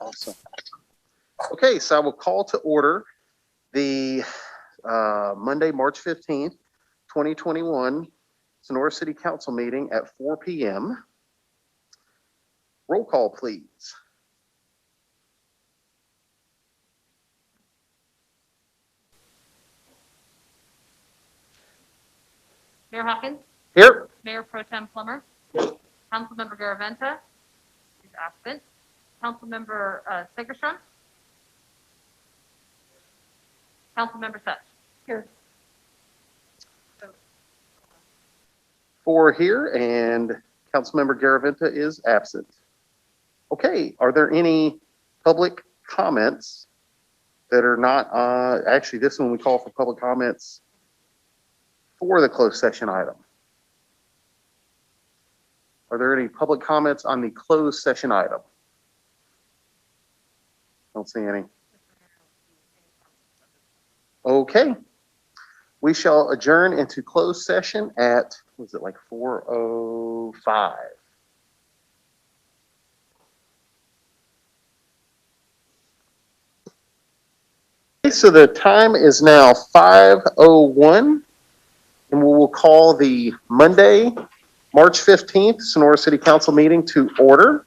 Awesome. Okay, so I will call to order the Monday, March 15th, 2021 Sonora City Council meeting at 4 p.m. Roll call, please. Mayor Hawkins? Here. Mayor Pro Tem Plummer? Councilmember Garaventa is absent. Councilmember Segerstrom? Councilmember Such? Here. 4 here, and Councilmember Garaventa is absent. Okay, are there any public comments that are not, actually this one we call for public comments for the closed session item? Are there any public comments on the closed session item? Don't see any. Okay. We shall adjourn into closed session at, was it like 4:05? So the time is now 5:01, and we will call the Monday, March 15th, Sonora City Council meeting to order.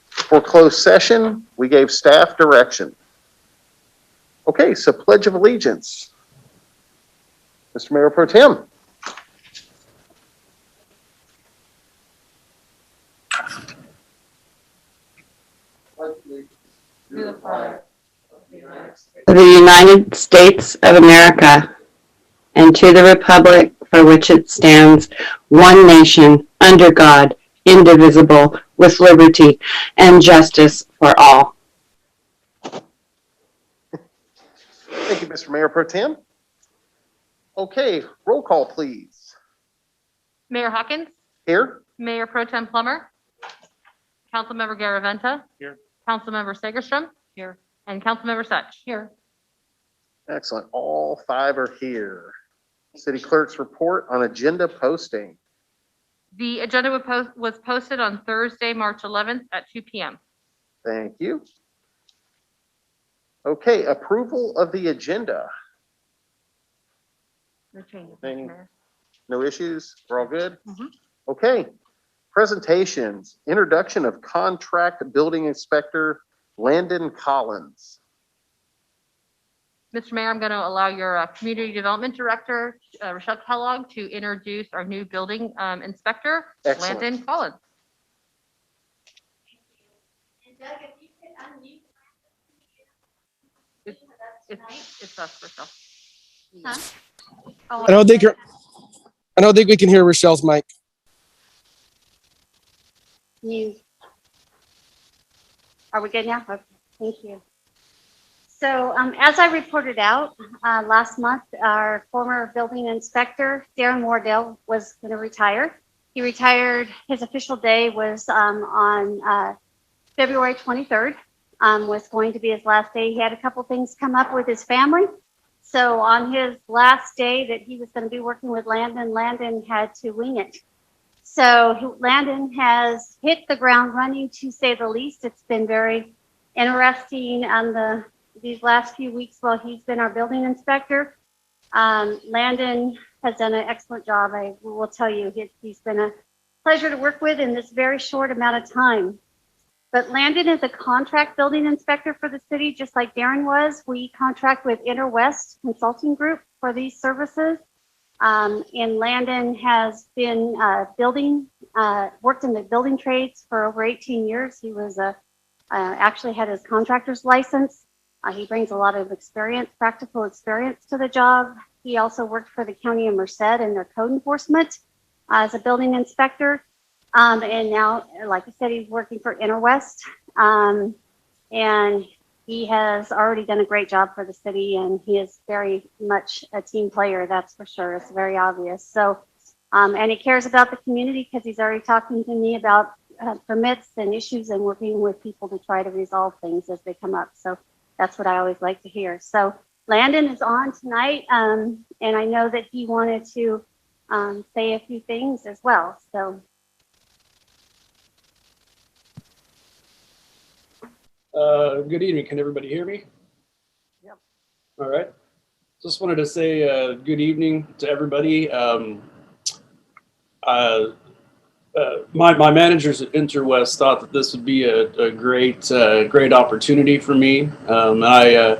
For closed session, we gave staff direction. Okay, so Pledge of Allegiance. Mr. Mayor Pro Tem. To the United States of America, and to the republic for which it stands, one nation, under God, indivisible, with liberty and justice for all. Thank you, Mr. Mayor Pro Tem. Okay, roll call, please. Mayor Hawkins? Here. Mayor Pro Tem Plummer? Councilmember Garaventa? Here. Councilmember Segerstrom? Here. And Councilmember Such? Here. Excellent. All 5 are here. City Clerk's report on agenda posting. The agenda was posted on Thursday, March 11th at 2 p.m. Thank you. Okay, approval of the agenda. No changes, Anything? Mr. Mayor. No issues? We're all good? Mhm. Okay. Presentations. Introduction of contract building inspector Landon Collins. Mr. Mayor, I'm going to allow your Community Development Director, Rochelle Kellogg, to introduce our new building inspector, Excellent. Landon Collins. It's us, Rochelle. Huh? I don't think we can hear Rochelle's mic. Are we good now? Okay, thank you. So as I reported out last month, our former building inspector, Darren Wardell, was going to retire. He retired, his official day was on February 23rd, was going to be his last day. He had a couple things come up with his family. So on his last day that he was going to be working with Landon, Landon had to wing it. So Landon has hit the ground running, to say the least. It's been very interesting on these last few weeks while he's been our building inspector. Landon has done an excellent job. I will tell you, he's been a pleasure to work with in this very short amount of time. But Landon is a contract building inspector for the city, just like Darren was. We contract with Interwest Consulting Group for these services. And Landon has been worked in the building trades for over 18 years. He was actually had his contractor's license. He brings a lot of experience, practical experience to the job. He also worked for the County of Merced in their code enforcement as a building inspector. And now, like I said, he's working for Interwest. And he has already done a great job for the city, and he is very much a team player, that's for sure. It's very obvious. So, and he cares about the community because he's already talking to me about permits and issues and working with people to try to resolve things as they come up. So that's what I always like to hear. So Landon is on tonight, and I know that he wanted to say a few things as well. So Good evening. Can everybody hear me? Yep. All right. Just wanted to say good evening to everybody. My managers at Interwest thought that this would be a great opportunity for me. I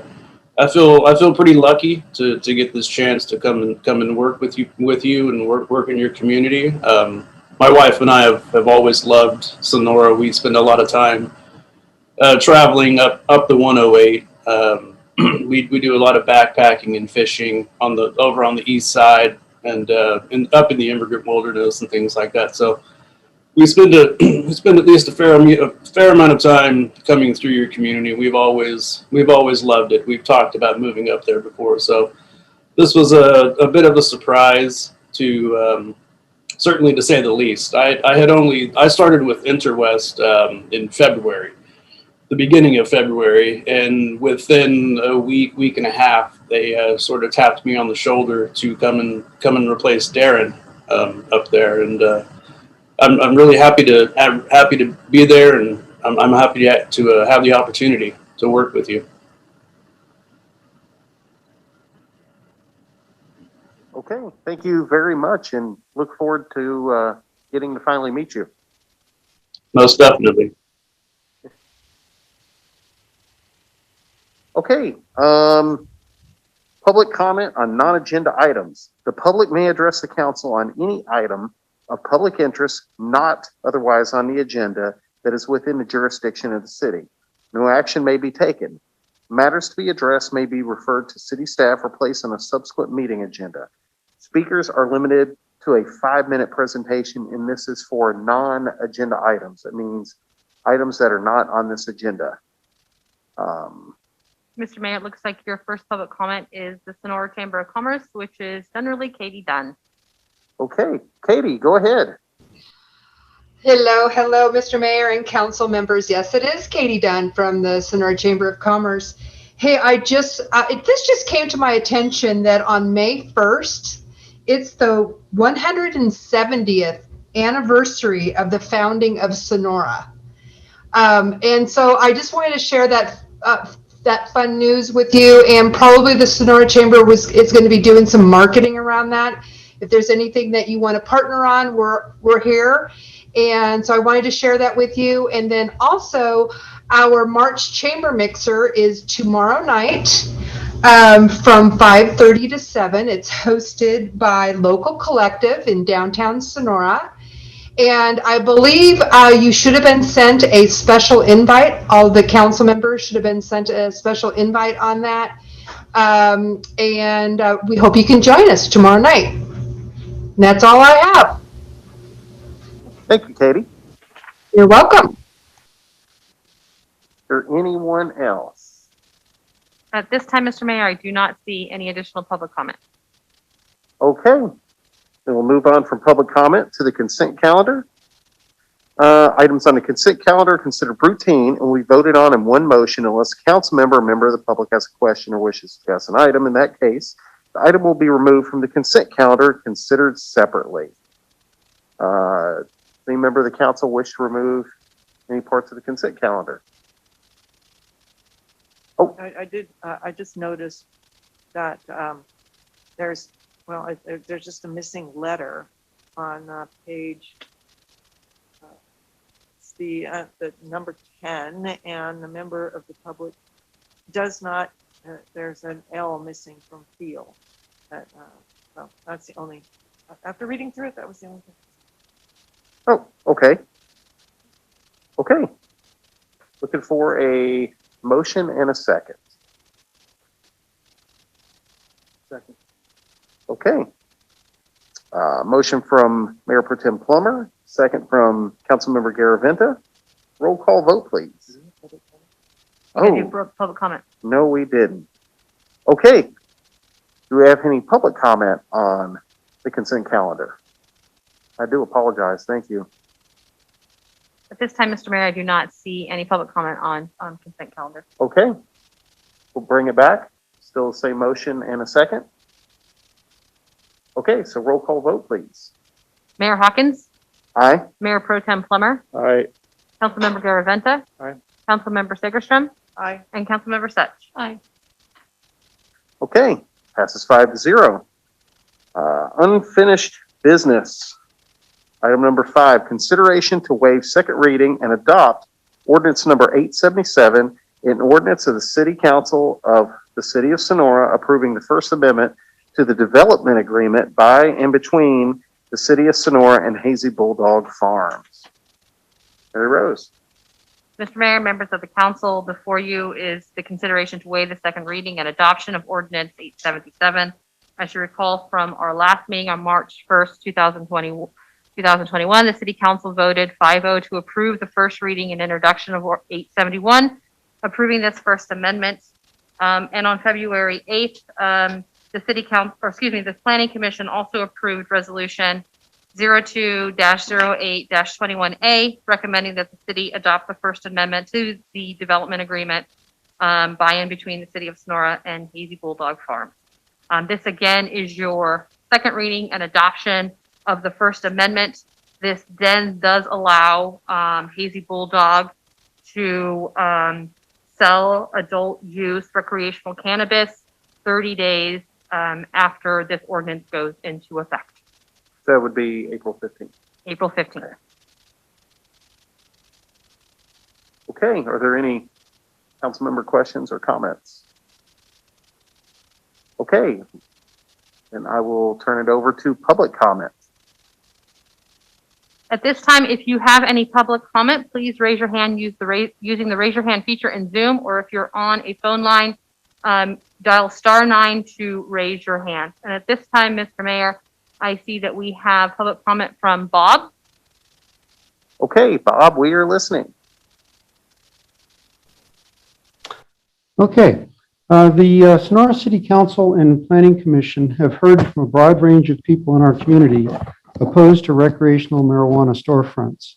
feel pretty lucky to get this chance to come and work with you and work in your community. My wife and I have always loved Sonora. We spend a lot of time traveling up the 108. We do a lot of backpacking and fishing over on the east side and up in the immigrant wilderness and things like that. So we spend at least a fair amount of time coming through your community. We've always loved it. We've talked about moving up there before, so this was a bit of a surprise to certainly, to say the least. I started with Interwest in February, the beginning of February, and within a week and a half, they sort of tapped me on the shoulder to come and replace Darren up there, and I'm really happy to be there, and I'm happy to have the opportunity to work with you. Okay, thank you very much, and look forward to getting to finally meet you. Most definitely. Okay, public comment on non-agenda items. The public may address the council on any item of public interest not otherwise on the agenda that is within the jurisdiction of the city. No action may be taken. Matters to be addressed may be referred to city staff or placed on a subsequent meeting agenda. Speakers are limited to a 5-minute presentation, and this is for non-agenda items. That means items that are not on this agenda. Mr. Mayor, it looks like your first public comment is the Sonora Chamber of Commerce, which is generally Katie Dunn. Okay, Katie, go ahead. Hello, Mr. Mayor and council members. Yes, it is Katie Dunn from the Sonora Chamber of Commerce. Hey, this just came to my attention that on May 1st, it's the 170th anniversary of the founding of Sonora. And so I just wanted to share that fun news with you, and probably the Sonora Chamber is going to be doing some marketing around that. If there's anything that you want to partner on, we're here. And so I wanted to share that with you. And then also our March Chamber Mixer is tomorrow night from 5:30 to 7. It's hosted by Local Collective in downtown Sonora. And I believe you should have been sent a special invite. All the council members should have been sent a special invite on that. And we hope you can join us tomorrow night. And that's all I have. Thank you, Katie. You're welcome. Is there anyone else? At this time, Mr. Mayor, I do not see any additional public comment. Okay, then we'll move on from public comment to the consent calendar. Items on the consent calendar are considered routine and we voted on in one motion unless a council member or member of the public has a question or wishes to discuss an item. In that case, the item will be removed from the consent calendar, considered separately. Any member of the council wish to remove any parts of the consent calendar? Oh, I did. I just noticed that there's just a missing letter on page. It's the number 10, and the member of the public does not. There's an L missing from feel. So that's the only. After reading through it, that was the only thing. oh, okay. Okay. Looking for a motion and a second. Second. Okay. Motion from Mayor Pro Tem Plummer, second from Councilmember Garaventa. Roll call vote, please. Oh, Public comment. no, we didn't. Okay. Do we have any public comment on the consent calendar? I do apologize. Thank you. At this time, Mr. Mayor, I do not see any public comment on consent calendar. Okay. We'll bring it back. Still the same motion and a second. Okay, so roll call vote, please. Mayor Hawkins, Aye. Mayor Pro Tem Plummer, Aye. Councilmember Garaventa, Aye. Councilmember Sigerstrom, Aye. and Councilmember Sutch. Aye. Okay, passes 5-0. Unfinished business. Item number 5, consideration to waive second reading and adopt ordinance number 877, an ordinance of the City Council of the City of Sonora approving the First Amendment to the development agreement by and between the City of Sonora and Hazy Bulldog Farms. Mary Rose. Mr. Mayor, members of the council, before you is the consideration to waive the second reading and adoption of ordinance 877. As you recall from our last meeting on March 1st, 2021, the city council voted 5-0 to approve the first reading and introduction of 871, approving this first amendment. And on February 8th, the planning commission also approved resolution 02-08-21A, recommending that the city adopt the First Amendment to the development agreement by and between the City of Sonora and Hazy Bulldog Farms. This again is your second reading and adoption of the First Amendment. This then does allow Hazy Bulldog to sell adult use recreational cannabis 30 days after this ordinance goes into effect. That would be April 15th. April 15th. Okay, are there any council member questions or comments? Okay, then I will turn it over to public comment. At this time, if you have any public comment, please raise your hand using the raise your hand feature in Zoom, or if you're on a phone line, dial *9 to raise your hand. And at this time, Mr. Mayor, I see that we have public comment from Bob. Okay, Bob, we are listening. Okay. The Sonora City Council and Planning Commission have heard from a broad range of people in our community opposed to recreational marijuana storefronts.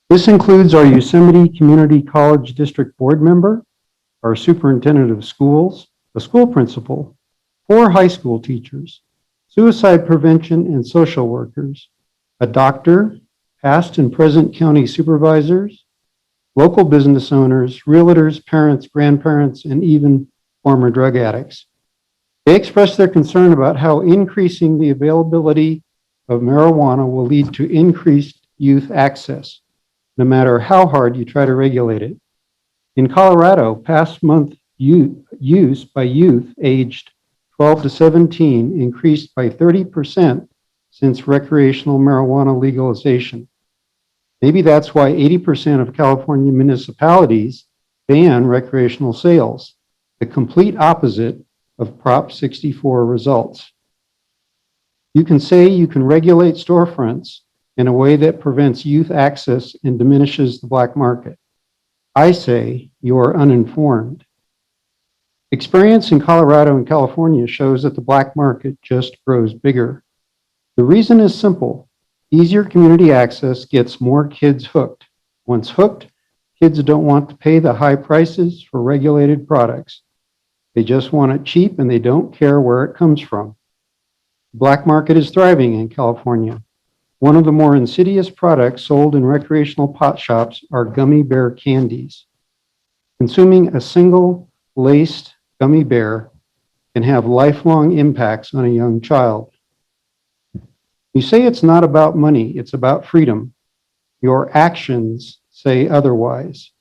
This includes our Yosemite Community College District Board member, our superintendent of schools, a school principal, 4 high school teachers, suicide prevention and social workers, a doctor, past and present county supervisors, local business owners, realtors, parents, grandparents, and even former drug addicts. They expressed their concern about how increasing the availability of marijuana will lead to increased youth access, no matter how hard you try to regulate it. In Colorado, past month use by youth aged 12 to 17 increased by 30% since recreational marijuana legalization. Maybe that's why 80% of California municipalities ban recreational sales, the complete opposite of Prop 64 results. You can say you can regulate storefronts in a way that prevents youth access and diminishes the black market. I say you are uninformed. Experience in Colorado and California shows that the black market just grows bigger. The reason is simple. Easier community access gets more kids hooked. Once hooked, kids don't want to pay the high prices for regulated products. They just want it cheap and they don't care where it comes from. The black market is thriving in California. One of the more insidious products sold in recreational pot shops are gummy bear candies. Consuming a single laced gummy bear can have lifelong impacts on a young child. You say it's not about money, it's about freedom. Your actions say otherwise.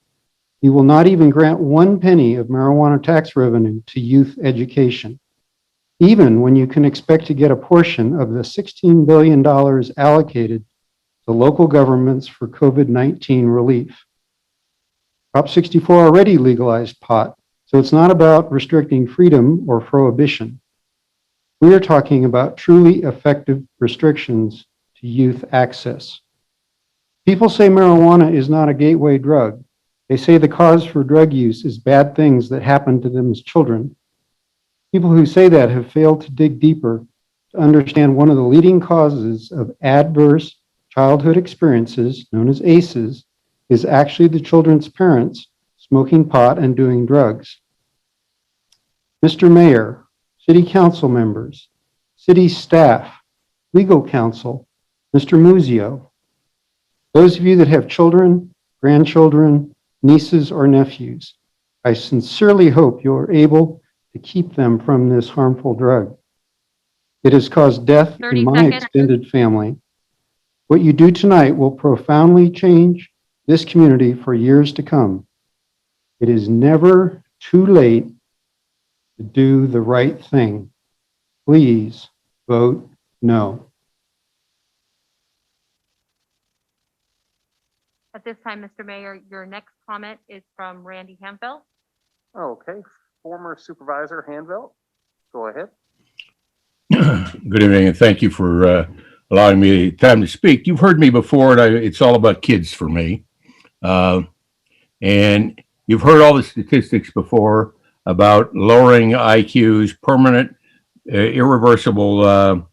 You will not even grant 1 penny of marijuana tax revenue to youth education, even when you can expect to get a portion of the $16 billion allocated to local governments for COVID-19 relief. Prop 64 already legalized pot, so it's not about restricting freedom or prohibition. We are talking about truly effective restrictions to youth access. People say marijuana is not a gateway drug. They say the cause for drug use is bad things that happen to them as children. People who say that have failed to dig deeper to understand one of the leading causes of adverse childhood experiences, known as ACEs, is actually the children's parents smoking pot and doing drugs. Mr. Mayor, City Council members, city staff, legal counsel, Mr. Muzio, those of you that have children, grandchildren, nieces, or nephews. I sincerely hope you are able to keep them from this harmful drug. It has caused death 30 in my seconds. extended family. What you do tonight will profoundly change this community for years to come. It is never too late to do the right thing. Please vote no. At this time, Mr. Mayor, your next comment is from Randy Hamfeld. Okay, former Supervisor Hanvelt, go ahead. Good evening, and thank you for allowing me time to speak. You've heard me before, and it's all about kids for me. And you've heard all the statistics before about lowering IQs, permanent, irreversible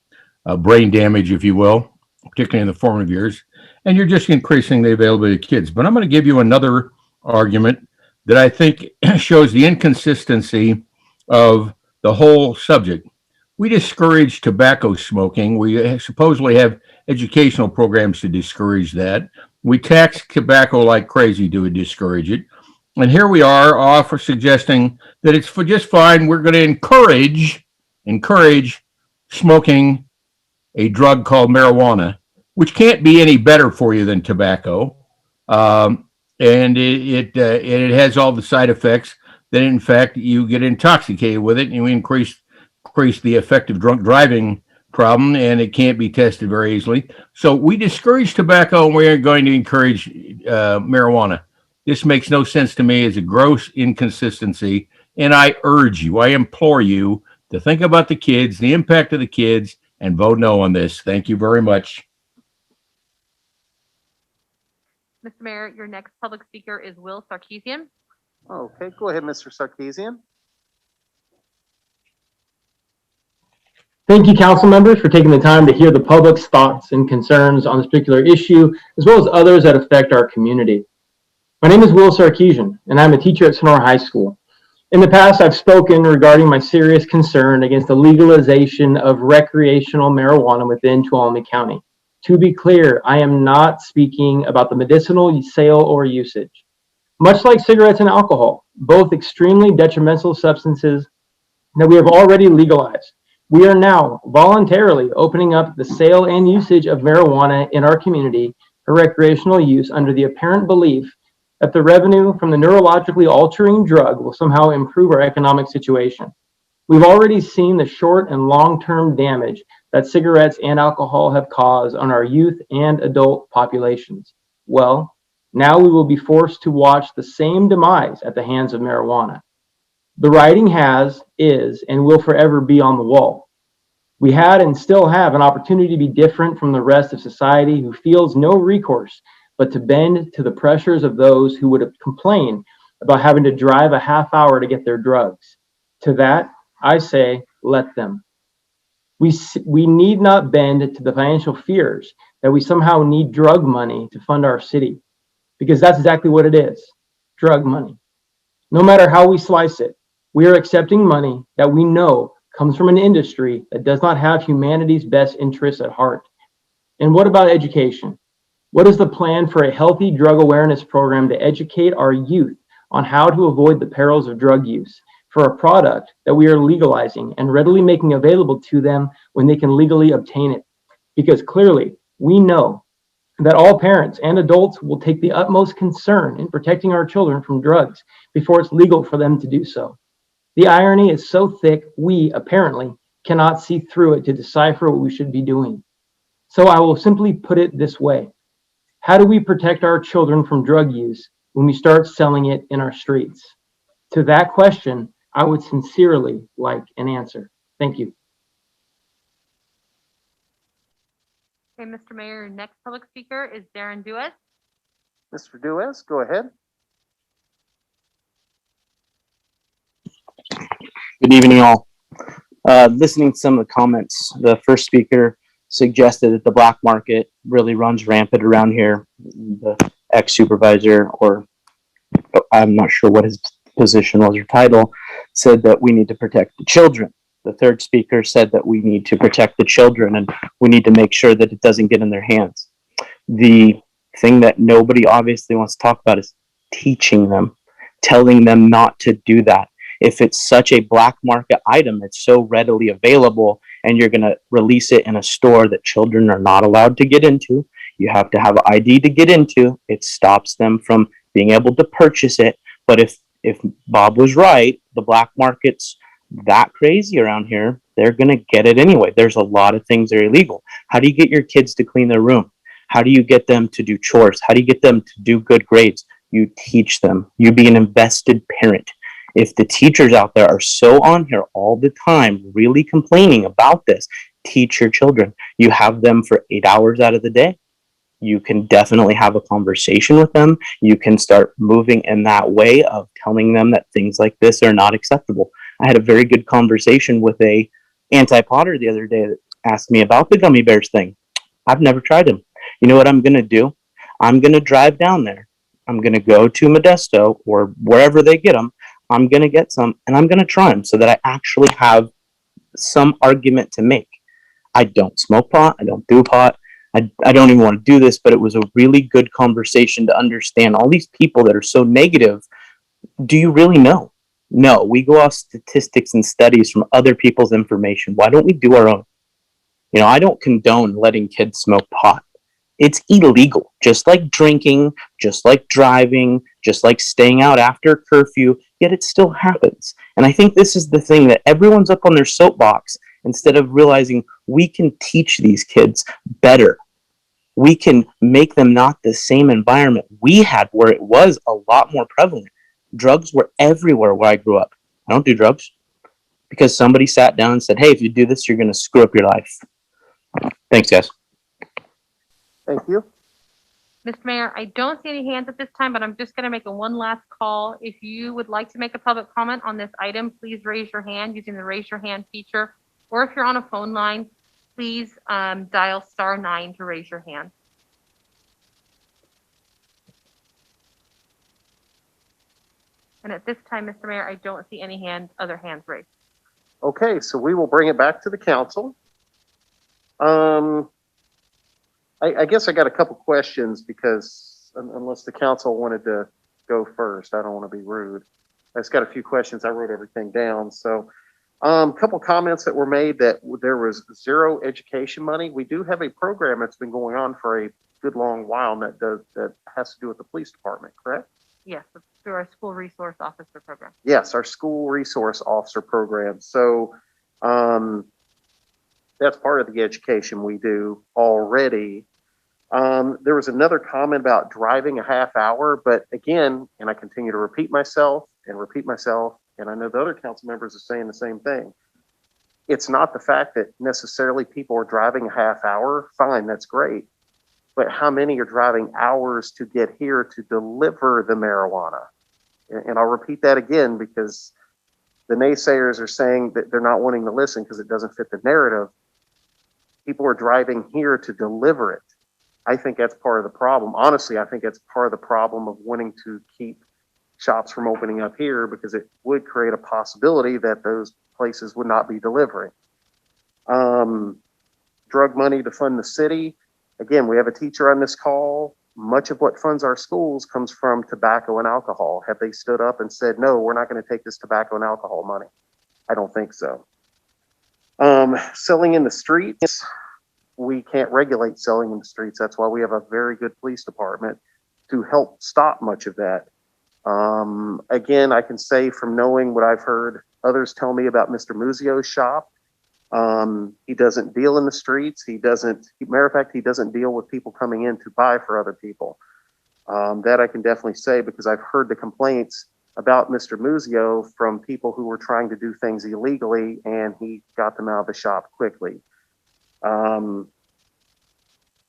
brain damage, if you will, particularly in the formative years. And you're just increasing the availability of kids. But I'm going to give you another argument that I think shows the inconsistency of the whole subject. We discourage tobacco smoking. We supposedly have educational programs to discourage that. We tax tobacco like crazy to discourage it. And here we are suggesting that it's just fine. We're going to encourage smoking a drug called marijuana, which can't be any better for you than tobacco. And it has all the side effects that, in fact, you get intoxicated with it, and you increase the effective drunk driving problem, and it can't be tested very easily. So we discourage tobacco, and we're going to encourage marijuana. This makes no sense to me. It's a gross inconsistency, and I implore you to think about the kids, the impact of the kids, and vote no on this. Thank you very much. Mr. Mayor, your next public speaker is Will Sarkeesian. Okay, go ahead, Mr. Sarkeesian. Thank you, council members, for taking the time to hear the public's thoughts and concerns on this particular issue, as well as others that affect our community. My name is Will Sarkeesian, and I'm a teacher at Sonora High School. In the past, I've spoken regarding my serious concern against the legalization of recreational marijuana within Tuolumne County. To be clear, I am not speaking about the medicinal sale or usage. Much like cigarettes and alcohol, both extremely detrimental substances that we have already legalized, we are now voluntarily opening up the sale and usage of marijuana in our community for recreational use under the apparent belief that the revenue from the neurologically altering drug will somehow improve our economic situation. We've already seen the short and long-term damage that cigarettes and alcohol have caused on our youth and adult populations. Well, now we will be forced to watch the same demise at the hands of marijuana. The writing is, and will forever be on the wall. We had and still have an opportunity to be different from the rest of society who feels no recourse but to bend to the pressures of those who would complain about having to drive a half hour to get their drugs. To that, I say, let them. We need not bend to the financial fears that we somehow need drug money to fund our city, because that's exactly what it is, drug money. No matter how we slice it, we are accepting money that we know comes from an industry that does not have humanity's best interests at heart. And what about education? What is the plan for a healthy drug awareness program to educate our youth on how to avoid the perils of drug use for a product that we are legalizing and readily making available to them when they can legally obtain it? Because clearly, we know that all parents and adults will take the utmost concern in protecting our children from drugs before it's legal for them to do so. The irony is so thick, we apparently cannot see through it to decipher what we should be doing. So I will simply put it this way. How do we protect our children from drug use when we start selling it in our streets? To that question, I would sincerely like an answer. Thank you. Okay, Mr. Mayor, your next public speaker is Darren Duez. Mr. Duez, go ahead. Good evening, all. Listening to some of the comments, the first speaker suggested that the black market really runs rampant around here. The ex-supervisor, or I'm not sure what his position was or title, said that we need to protect the children. The third speaker said that we need to protect the children and we need to make sure that it doesn't get in their hands. The thing that nobody obviously wants to talk about is teaching them, telling them not to do that. If it's such a black market item, it's so readily available, and you're going to release it in a store that children are not allowed to get into, you have to have ID to get into. It stops them from being able to purchase it. But if Bob was right, the black market's that crazy around here, they're going to get it anyway. There's a lot of things that are illegal. How do you get your kids to clean their room? How do you get them to do chores? How do you get them to do good grades? You teach them. You be an invested parent. If the teachers out there are so on here all the time, really complaining about this, teach your children. You have them for 8 hours out of the day. You can definitely have a conversation with them. You can start moving in that way of telling them that things like this are not acceptable. I had a very good conversation with a anti-potter the other day that asked me about the gummy bears thing. I've never tried them. You know what I'm going to do? I'm going to drive down there. I'm going to go to Modesto or wherever they get them. I'm going to get some and I'm going to try them so that I actually have some argument to make. I don't smoke pot. I don't do pot. I don't even want to do this, but it was a really good conversation to understand all these people that are so negative. Do you really know? No, we go off statistics and studies from other people's information. Why don't we do our own? You know, I don't condone letting kids smoke pot. It's illegal, just like drinking, just like driving, just like staying out after curfew, yet it still happens. And I think this is the thing that everyone's up on their soapbox instead of realizing we can teach these kids better. We can make them not the same environment we had where it was a lot more prevalent. Drugs were everywhere where I grew up. I don't do drugs because somebody sat down and said, hey, if you do this, you're going to screw up your life. Thanks, guys. Thank you. Mr. Mayor, I don't see any hands at this time, but I'm just going to make one last call. If you would like to make a public comment on this item, please raise your hand using the raise your hand feature. Or if you're on a phone line, please dial *9 to raise your hand. And at this time, Mr. Mayor, I don't see any other hands raised. Okay, so we will bring it back to the council. I guess I got a couple questions because unless the council wanted to go first, I don't want to be rude. I just got a few questions. I wrote everything down. So a couple comments that were made that there was zero education money. We do have a program that's been going on for a good long while and that has to do with the police department, correct? Yes, through our school resource officer program. Yes, our school resource officer program. So that's part of the education we do already. There was another comment about driving a half hour, but again, and I continue to repeat myself, and I know the other council members are saying the same thing. It's not the fact that necessarily people are driving a half hour. Fine, that's great. But how many are driving hours to get here to deliver the marijuana? And I'll repeat that again because the naysayers are saying that they're not wanting to listen because it doesn't fit the narrative. People are driving here to deliver it. I think that's part of the problem. Honestly, I think that's part of the problem of wanting to keep shops from opening up here because it would create a possibility that those places would not be delivering. Drug money to fund the city. Again, we have a teacher on this call. Much of what funds our schools comes from tobacco and alcohol. Have they stood up and said, no, we're not going to take this tobacco and alcohol money? I don't think so. Selling in the streets. We can't regulate selling in the streets. That's why we have a very good police department to help stop much of that. Again, I can say from knowing what I've heard others tell me about Mr. Muzio's shop, he doesn't deal in the streets. Matter of fact, he doesn't deal with people coming in to buy for other people. That I can definitely say because I've heard the complaints about Mr. Muzio from people who were trying to do things illegally and he got them out of the shop quickly.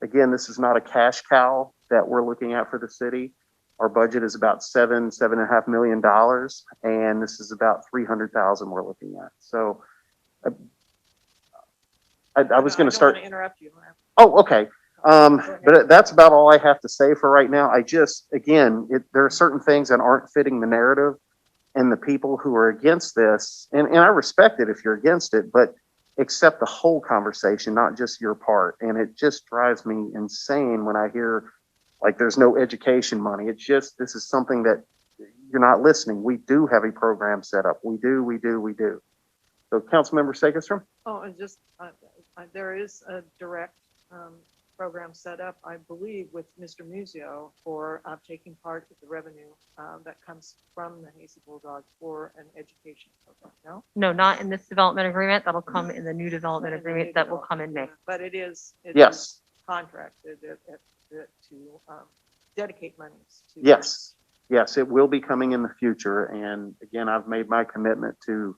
Again, this is not a cash cow that we're looking at for the city. Our budget is about $7.5 million, and this is about $300,000 we're looking at. So I was going to start. I don't want to interrupt you. Oh, okay. But that's about all I have to say for right now. There are certain things that aren't fitting the narrative, and the people who are against this, and I respect it if you're against it, but accept the whole conversation, not just your part. And it just drives me insane when I hear like there's no education money. It's just, this is something that you're not listening. We do have a program set up. We do. So Councilmember Segerstrom? Oh, and just, there is a direct program set up, I believe, with Mr. Muzio for taking part of the revenue that comes from the Hazy Bulldog for an education program, no? No, not in this development agreement. That'll come in the new development agreement that will come in May. But it is Yes. contracted to dedicate monies to. Yes. Yes, it will be coming in the future. And again, I've made my commitment to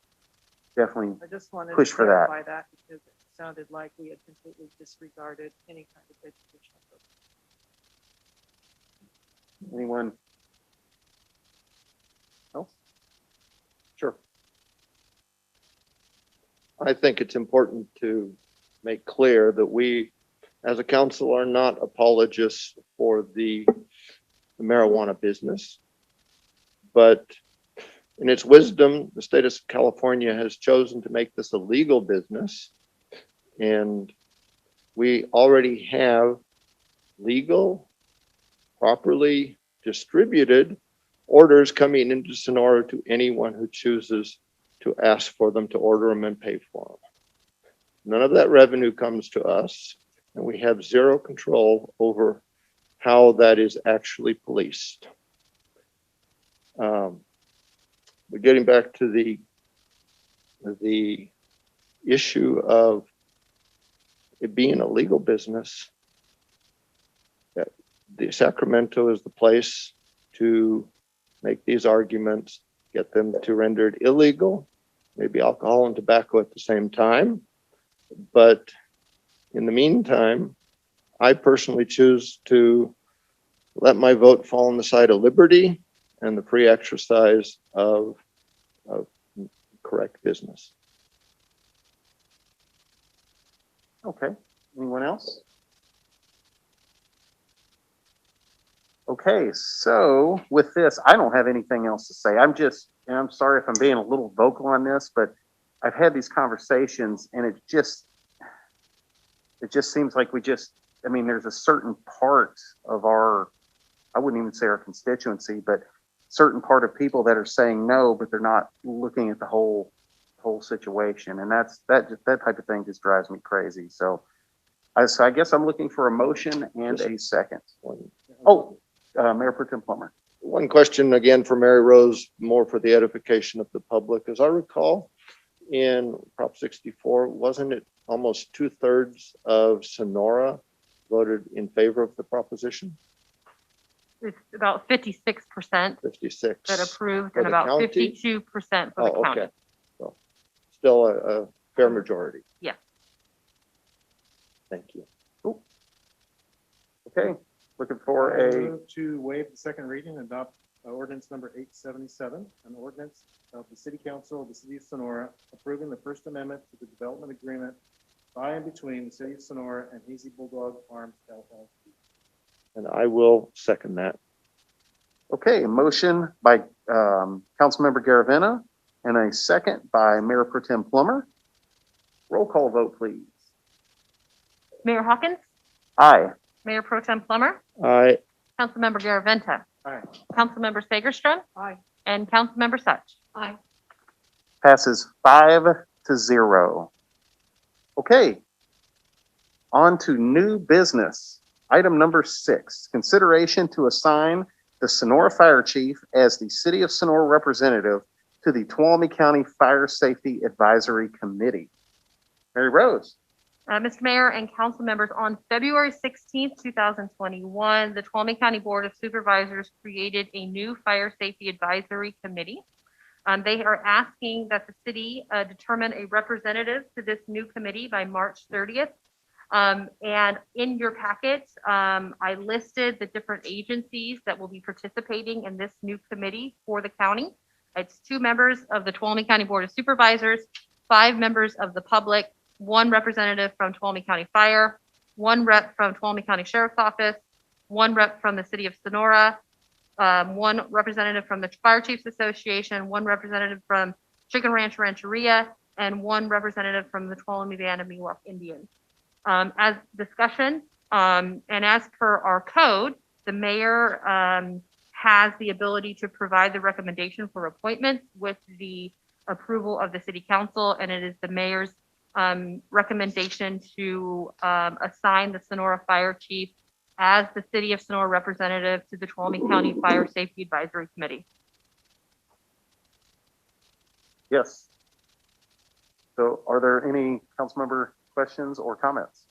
definitely I just wanted push to for that. clarify that because it sounded like we had completely disregarded any kind of educational program. Anyone else? Sure. I think it's important to make clear that we, as a council, are not apologists for the marijuana business. But in its wisdom, the state of California has chosen to make this a legal business. And we already have legal, properly distributed orders coming into Sonora to anyone who chooses to ask for them, to order them and pay for them. None of that revenue comes to us, and we have zero control over how that is actually policed. But getting back to the issue of it being a legal business, the Sacramento is the place to make these arguments, get them to render it illegal, maybe alcohol and tobacco at the same time. But in the meantime, I personally choose to let my vote fall on the side of liberty and the free exercise of correct business. Okay. Anyone else? Okay, so with this, I don't have anything else to say. I'm sorry if I'm being a little vocal on this, but I've had these conversations and it just seems like there's a certain part of I wouldn't even say our constituency, but certain part of people that are saying no, but they're not looking at the whole situation. And that type of thing just drives me crazy. So I guess I'm looking for a motion and a second. Mayor Pro Tem Plummer. One question again for Mary Rose, more for the edification of the public. As I recall, in Prop 64, wasn't it almost 2/3 of Sonora voted in favor of the proposition? It's about 56% 56. that approved For and the about county? 52% for the Oh, county. okay. So still a fair majority. Yeah. Thank you. Okay, looking for I a, move to waive the second reading and adopt ordinance number 877, an ordinance of the City Council of the City of Sonora approving the First Amendment to the development agreement by and between the City of Sonora and Hazy Bulldog Farms LLC. And I will second that. okay, a motion by Councilmember Garaventa and a second by Mayor Pro Tem Plummer. Roll call vote, please. Mayor Hawkins, Aye. Mayor Pro Tem Plummer, Aye. Councilmember Garaventa, Aye. Councilmember Sagerstrom, Aye. and Councilmember Such. Aye. Passes 5-0. Okay. On to new business. Item number 6, consideration to assign the Sonora Fire Chief as the City of Sonora representative to the Tuolumne County Fire Safety Advisory Committee. Mary Rose. Mr. Mayor and council members, on February 16th, 2021, the Tuolumne County Board of Supervisors created a new Fire Safety Advisory Committee. They are asking that the city determine a representative to this new committee by March 30th. And in your packet, I listed the different agencies that will be participating in this new committee for the county. It's 2 members of the Tuolumne County Board of Supervisors, 5 members of the public, 1 representative from Tuolumne County Fire, 1 rep from Tuolumne County Sheriff's Office, 1 rep from the City of Sonora, 1 representative from the Fire Chiefs Association, 1 representative from Chicken Ranch Rancheria, and 1 representative from the Tuolumne Band of Miwok Indians. As discussion, and as per our code, the mayor has the ability to provide the recommendation for appointments with the approval of the city council, and it is the mayor's recommendation to assign the Sonora Fire Chief as the City of Sonora representative to the Tuolumne County Fire Safety Advisory Committee. Yes. So are there any council member questions or comments?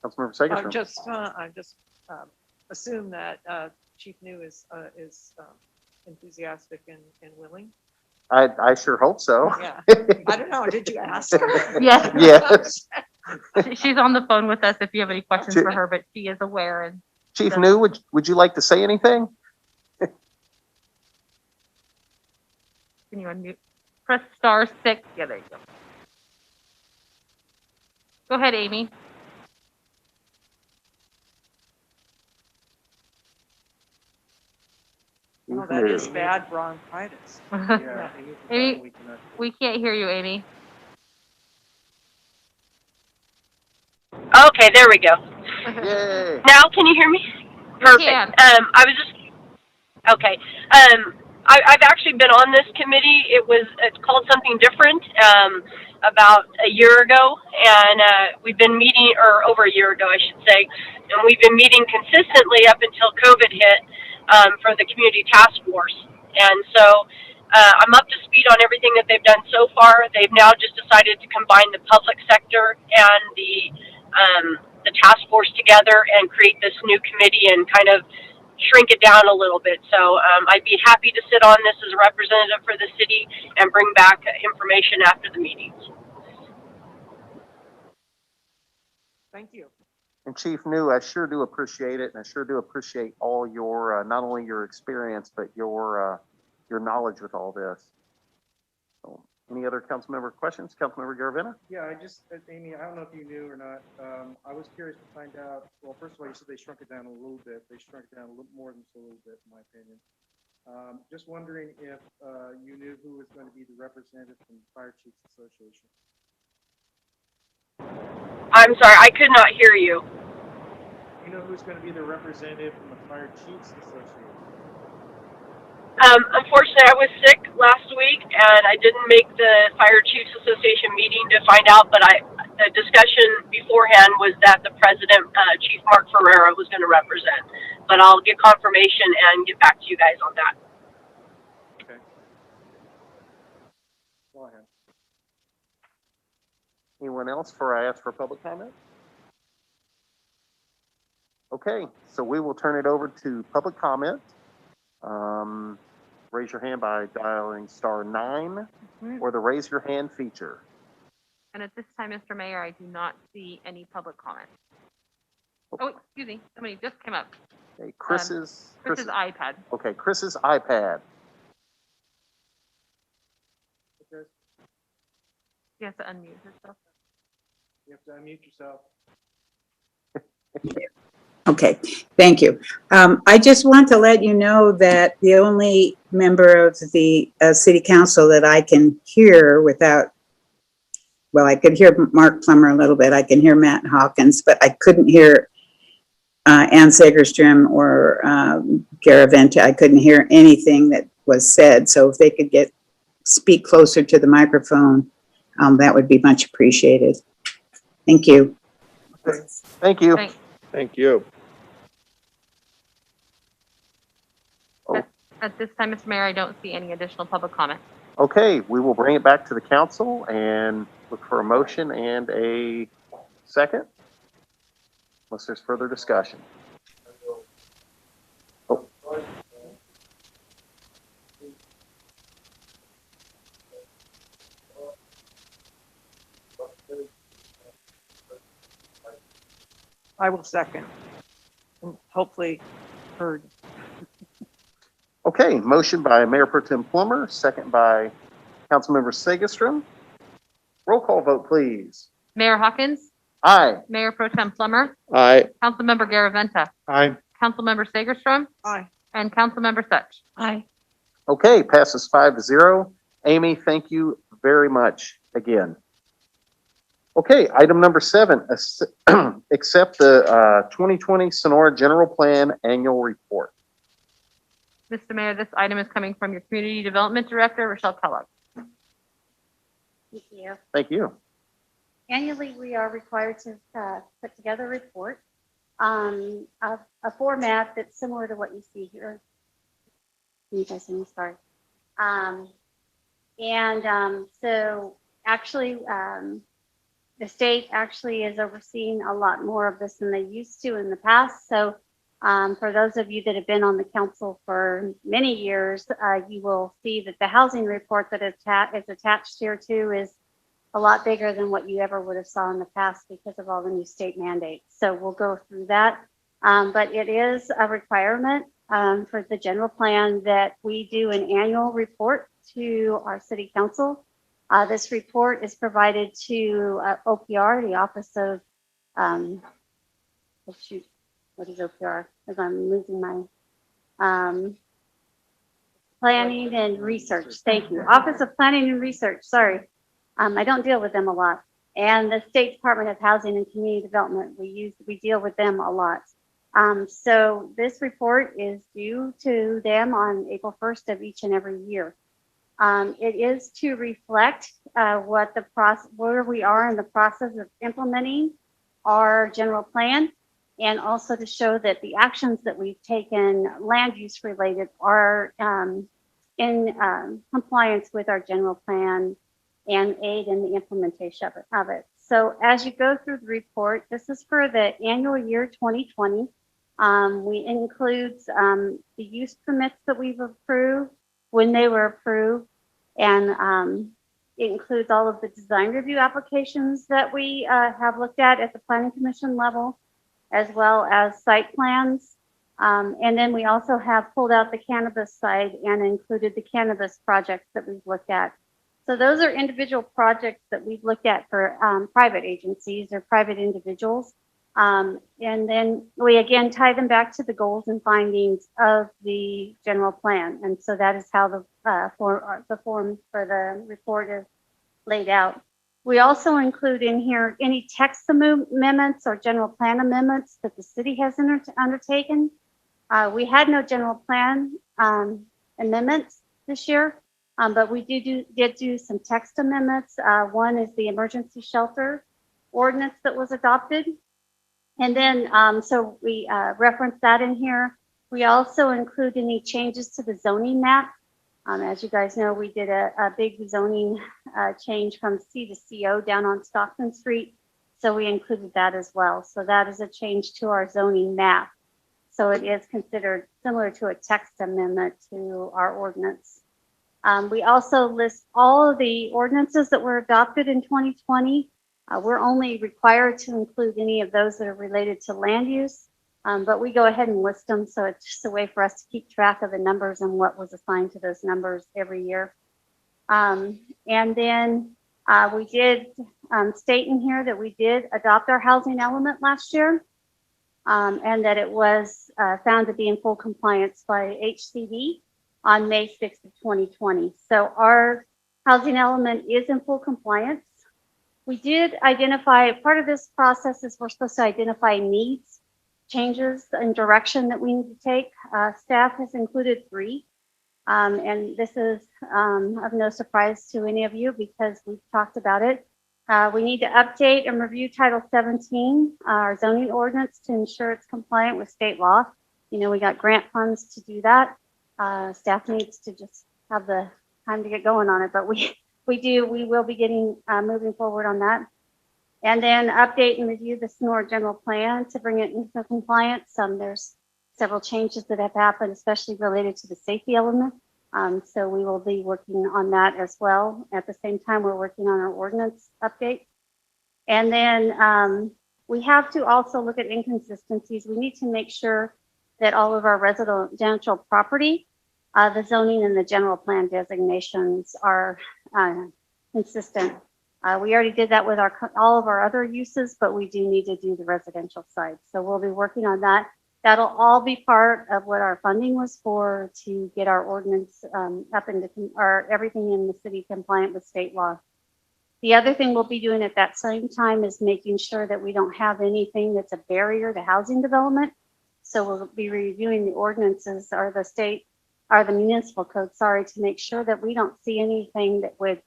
Councilmember Segerstrom? I just assume that Chief New is enthusiastic and willing. I sure hope so. Yeah. I don't know. Did you ask? Yes. Yes. She's on the phone with us if you have any questions for her, but she is aware. And Chief New, would you like to say anything? can you unmute? Press *6. Yeah, there you go. Go ahead, Amy. Oh, that is bad bronchitis. Yeah. Amy, we can't hear you, Amy. Okay, there we go. Yay. Now can you hear me? Perfect. I was just okay. I've actually been on this committee. It's called something different about a year ago, and we've been meeting, or over a year ago, I should say, and we've been meeting consistently up until COVID hit for the community task force. And so I'm up to speed on everything that they've done so far. They've now just decided to combine the public sector and the task force together and create this new committee and kind of shrink it down a little bit. So I'd be happy to sit on this as a representative for the city and bring back information after the meetings. Thank you. And Chief New, I sure do appreciate it, and I sure do appreciate all your not only your experience but your knowledge with all this. So, any other council member questions? Councilmember Garaventa? Yeah, Amy, I don't know if you knew or not. I was curious to find out. Well, first of all, you said they shrunk it down a little bit. They shrunk it down a little more than just a little bit, in my opinion. Just wondering if you knew who was going to be the representative from the Fire Chiefs Association. I'm sorry, I could not hear you. You know who's going to be the representative from the Fire Chiefs Association? Unfortunately, I was sick last week, and I didn't make the Fire Chiefs Association meeting to find out, but the discussion beforehand was that the president, Chief Mark Ferreira, was going to represent. But I'll get confirmation and get back to you guys on that. Okay. Go ahead. Anyone else before I ask for public comment? Okay, so we will turn it over to public comment. Raise your hand by dialing *9 or the raise your hand feature. And at this time, Mr. Mayor, I do not see any public comment. Oh, excuse me. Somebody just came up. Okay, Chris's iPad. Okay, Chris's iPad. Okay. You have to unmute herself. You have to unmute yourself. Okay, thank you. I just want to let you know that the only member of the city council that I can hear without, well, I could hear Mark Plummer a little bit. I can hear Matt Hawkins, but I couldn't hear Ann Segerstrom or Garaventa. I couldn't hear anything that was said. So if they could speak closer to the microphone, that would be much appreciated. Thank you. Thank you. Thanks. Thank you. At this time, Mr. Mayor, I don't see any additional public comment. Okay, we will bring it back to the council and look for a motion and a second, unless there's further discussion. Oh. I will second. And hopefully heard. Okay, motion by Mayor Pro Tem Plummer, second by Councilmember Segerstrom. Roll call vote, please. Mayor Hawkins? Aye. Mayor Pro Tem Plummer? Aye. Councilmember Garaventa? Aye. Councilmember Segerstrom? Aye. And Councilmember Such? Aye. Okay, passes 5-0. Amy, thank you very much again. Okay, item number 7, accept the 2020 Sonora General Plan Annual Report. Mr. Mayor, this item is coming from your Community Development Director, Rochelle Kellogg. Thank you. Thank you. Annually, we are required to put together a report, a format that's similar to what you see here. You guys see me, sorry. So actually, the state actually is overseeing a lot more of this than they used to in the past. So for those of you that have been on the council for many years, you will see that the housing report that is attached here too is a lot bigger than what you ever would have saw in the past because of all the new state mandates. So we'll go through that. But it is a requirement for the general plan that we do an annual report to our city council. This report is provided to OPR, the Office of, what is OPR? Because I'm losing my, Planning and Research. Thank you. Office of Planning and Research, sorry. I don't deal with them a lot. And the State Department of Housing and Community Development, we deal with them a lot. So this report is due to them on April 1st of each and every year. It is to reflect where we are in the process of implementing our general plan, and also to show that the actions that we've taken, land use related, are in compliance with our general plan and aid in the implementation of it. So as you go through the report, this is for the annual year 2020. We includes the use permits that we've approved, when they were approved, and it includes all of the design review applications that we have looked at the Planning Commission level, as well as site plans. And then we also have pulled out the cannabis side and included the cannabis projects that we've looked at. So those are individual projects that we've looked at for private agencies or private individuals. And then we again tie them back to the goals and findings of the general plan. And so that is how the form for the report is laid out. We also include in here any text amendments or general plan amendments that the city has undertaken. We had no general plan amendments this year, but we did do some text amendments. One is the emergency shelter ordinance that was adopted. And then, so we reference that in here. We also include any changes to the zoning map. As you guys know, we did a big zoning change from C to CO down on Stockton Street. So we included that as well. So that is a change to our zoning map. So it is considered similar to a text amendment to our ordinance. We also list all of the ordinances that were adopted in 2020. We're only required to include any of those that are related to land use, but we go ahead and list them. So it's just a way for us to keep track of the numbers and what was assigned to those numbers every year. And then we did state in here that we did adopt our housing element last year, and that it was found to be in full compliance by HCD on May 6th of 2020. So our housing element is in full compliance. We did identify, part of this process is we're supposed to identify needs, changes in direction that we need to take. Staff has included 3. And this is of no surprise to any of you because we've talked about it. We need to update and review Title 17, our zoning ordinance, to ensure it's compliant with state law. You know, we got grant funds to do that. Staff needs to just have the time to get going on it, but we will be getting moving forward on that. And then update and review the Sonore general plan to bring it into compliance. There's several changes that have happened, especially related to the safety element. So we will be working on that as well. At the same time, we're working on our ordinance update. And then we have to also look at inconsistencies. We need to make sure that all of our residential property, the zoning and the general plan designations are consistent. We already did that with all of our other uses, but we do need to do the residential side. So we'll be working on that. That'll all be part of what our funding was for, to get our ordinance up into everything in the city compliant with state law. The other thing we'll be doing at that same time is making sure that we don't have anything that's a barrier to housing development. So we'll be reviewing the ordinances or the municipal code, sorry, to make sure that we don't see anything that would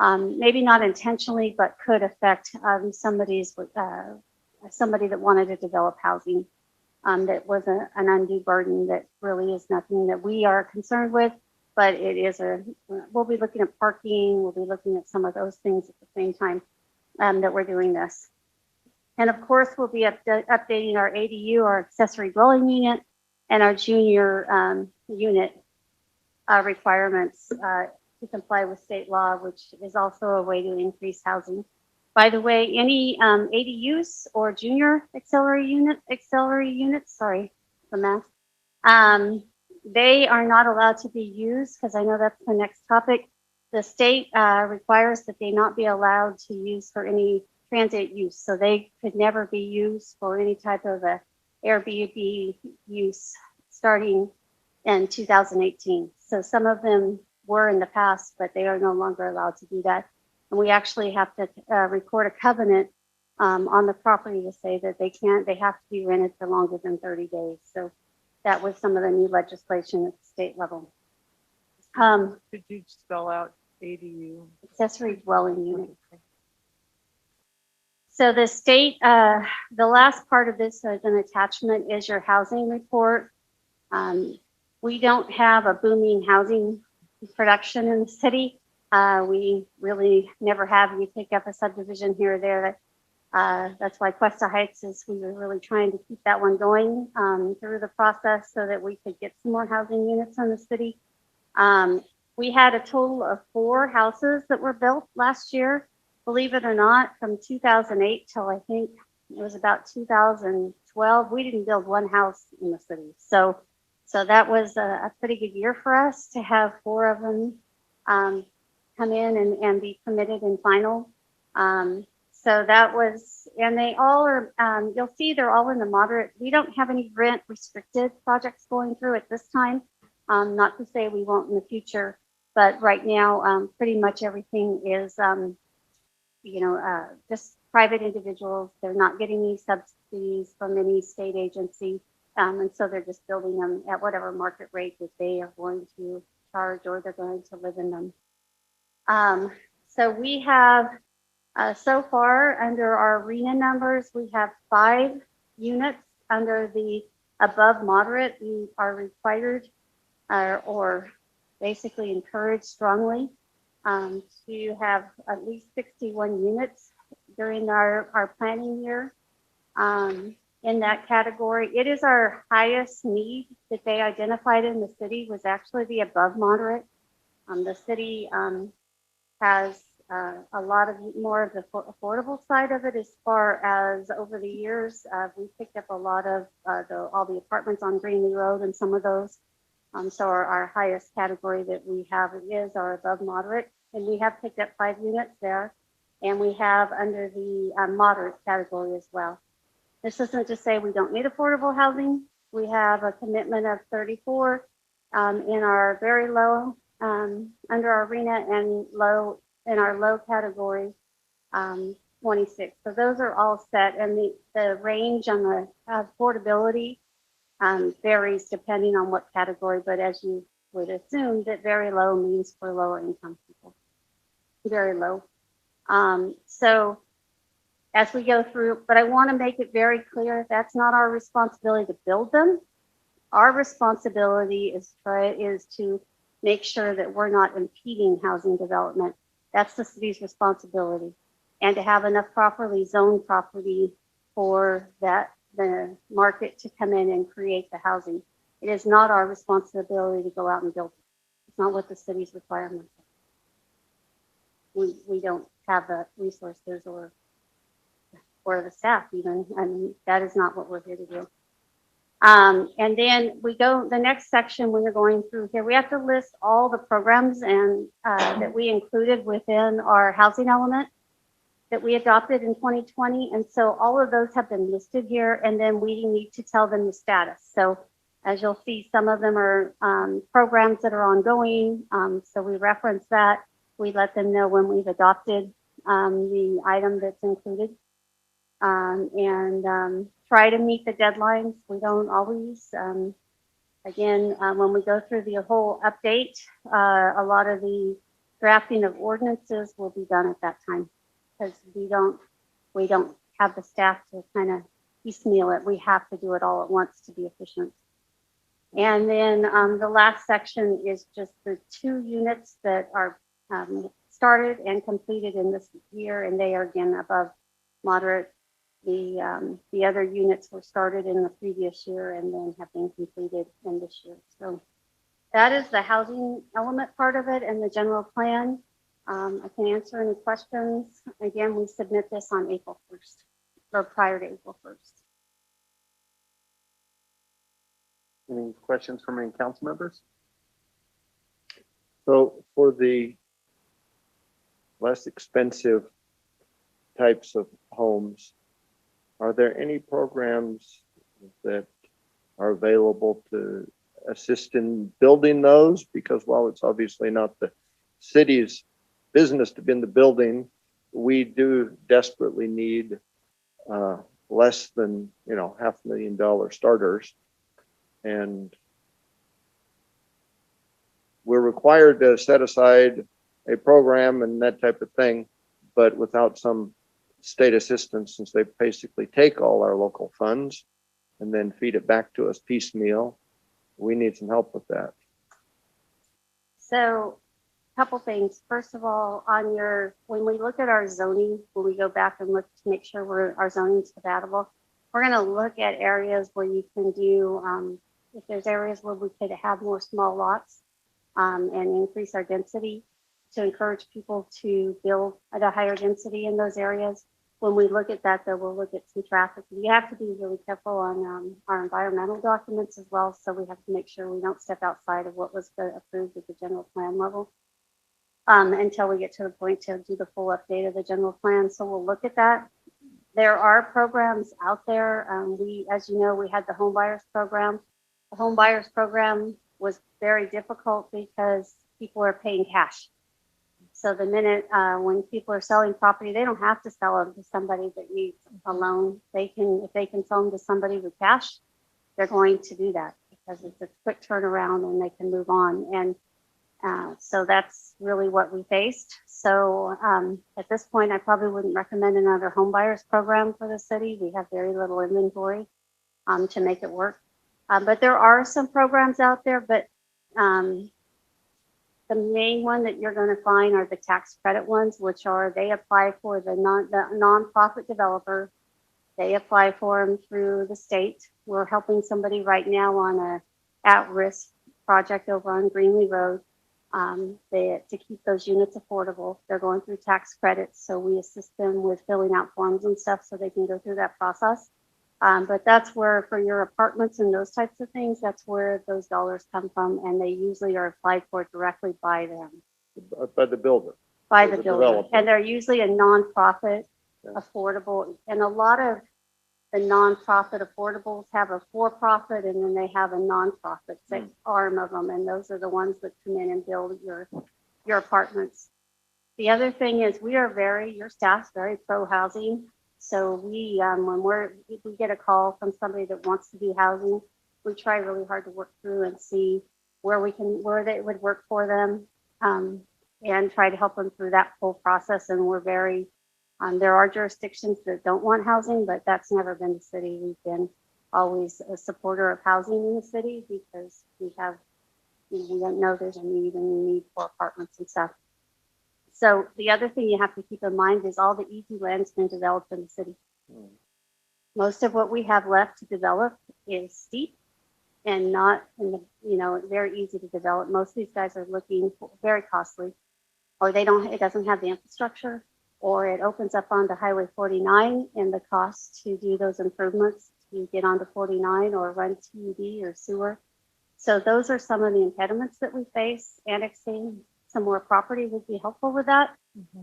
maybe not intentionally, but could affect somebody that wanted to develop housing that was an undue burden that really is nothing that we are concerned with, but it is we'll be looking at parking, we'll be looking at some of those things at the same time that we're doing this. And of course, we'll be updating our ADU, our accessory dwelling unit, and our junior unit requirements to comply with state law, which is also a way to increase housing. By the way, any ADUs or junior auxiliary units, sorry, the math, they are not allowed to be used, because I know that's the next topic. The state requires that they not be allowed to use for any transient use. So they could never be used for any type of a Airbnb use starting in 2018. So some of them were in the past, but they are no longer allowed to do that. And we actually have to record a covenant on the property to say that they have to be rented for longer than 30 days. So that was some of the new legislation at the state level. Could you spell out ADU? Accessory dwelling unit. So the state, the last part of this as an attachment is your housing report. We don't have a booming housing production in the city. We really never have. You pick up a subdivision here or there. That's why Cuesta Heights we were really trying to keep that one going through the process so that we could get some more housing units in the city. We had a total of 4 houses that were built last year. Believe it or not, from 2008 till I think it was about 2012, we didn't build one house in the city. So that was a pretty good year for us to have 4 of them come in and be permitted and final. So that was, and they all are, you'll see they're all in the moderate. We don't have any rent restricted projects going through at this time. Not to say we won't in the future, but right now, pretty much everything is, just private individuals. They're not getting any subsidies from any state agency. And so they're just building them at whatever market rate that they are going to charge or they're going to live in them. So we have, so far under our arena numbers, we have 5 units under the above moderate. We are required or basically encouraged strongly to have at least 61 units during our planning year in that category. It is our highest need that they identified in the city was actually the above moderate. The city has a lot of more of the affordable side of it as far as over the years. We picked up a lot of all the apartments on Greenlee Road and some of those. So our highest category that we have is our above moderate. And we have picked up 5 units there. And we have under the moderate category as well. This isn't to say we don't need affordable housing. We have a commitment of 34 in our very low, under our arena, and low in our low category, 26. So those are all set. And the range on the affordability varies depending on what category, but as you would assume that very low means for lower income people, very low. So as we go through, but I want to make it very clear, that's not our responsibility to build them. Our responsibility is to make sure that we're not impeding housing development. That's the city's responsibility, and to have enough properly zoned property for the market to come in and create the housing. It is not our responsibility to go out and build it. It's not what the city's requirements are. We don't have the resources or the staff even. I mean, that is not what we're here to do. And then we go the next section when you're going through here, we have to list all the programs and that we included within our housing element that we adopted in 2020. And so all of those have been listed here, and then we need to tell them the status. So as you'll see, some of them are programs that are ongoing. So we reference that. We let them know when we've adopted the item that's included. And try to meet the deadlines. We don't always, again, when we go through the whole update, a lot of the drafting of ordinances will be done at that time because we don't have the staff to kind of piecemeal it. We have to do it all at once to be efficient. And then the last section is just the 2 units that are started and completed in this year, and they are again above moderate. The other units were started in the previous year and then have been completed in this year. So that is the housing element part of it and the general plan. I can answer any questions. Again, we submit this on April 1st or prior to April 1st. Any questions from any council members? So for the less expensive types of homes, are there any programs that are available to assist in building those? Because while it's obviously not the city's business to be in the building, we do desperately need less than, $500,000 starters. And we're required to set aside a program and that type of thing, but without some state assistance, since they basically take all our local funds and then feed it back to us piecemeal, we need some help with that. So a couple things. First of all, when we look at our zoning, when we go back and look to make sure our zoning is compatible, we're going to look at areas where you can do, if there's areas where we could have more small lots and increase our density to encourage people to build at a higher density in those areas. When we look at that, though, we'll look at some traffic. We have to be really careful on our environmental documents as well. So we have to make sure we don't step outside of what was approved at the general plan level until we get to the point to do the full update of the general plan. So we'll look at that. There are programs out there. As you know, we had the home buyers program. The home buyers program was very difficult because people are paying cash. So the minute when people are selling property, they don't have to sell them to somebody that needs a loan. If they can sell them to somebody with cash, they're going to do that because it's a quick turnaround and they can move on. And so that's really what we faced. So at this point, I probably wouldn't recommend another home buyers program for the city. We have very little inventory to make it work. But there are some programs out there, but the main one that you're going to find are the tax credit ones, which are they apply for the nonprofit developer. They apply for them through the state. We're helping somebody right now on a at-risk project over on Greenlee Road to keep those units affordable. They're going through tax credits, so we assist them with filling out forms and stuff so they can go through that process. But that's where, for your apartments and those types of things, that's where those dollars come from, and they usually are applied for directly by them. By the builder. By the builder. Developer. And they're usually a nonprofit, affordable, and a lot of the nonprofit affordables have a for-profit, and then they have a nonprofit arm of them, and those are the ones that come in and build your apartments. The other thing is your staff's very pro-housing. So when we get a call from somebody that wants to do housing, we try really hard to work through and see where they would work for them, and try to help them through that whole process. And we're there are jurisdictions that don't want housing, but that's never been the city. We've been always a supporter of housing in the city because we don't know there's a need for apartments and stuff. So the other thing you have to keep in mind is all the easy land's been developed in the city. Most of what we have left to develop is steep and not very easy to develop. Most of these guys are looking for very costly, or it doesn't have the infrastructure, or it opens up onto Highway 49 and the cost to do those improvements to get onto 49 or run TUD or sewer. So those are some of the impediments that we face. Annexing some more property would be helpful with that.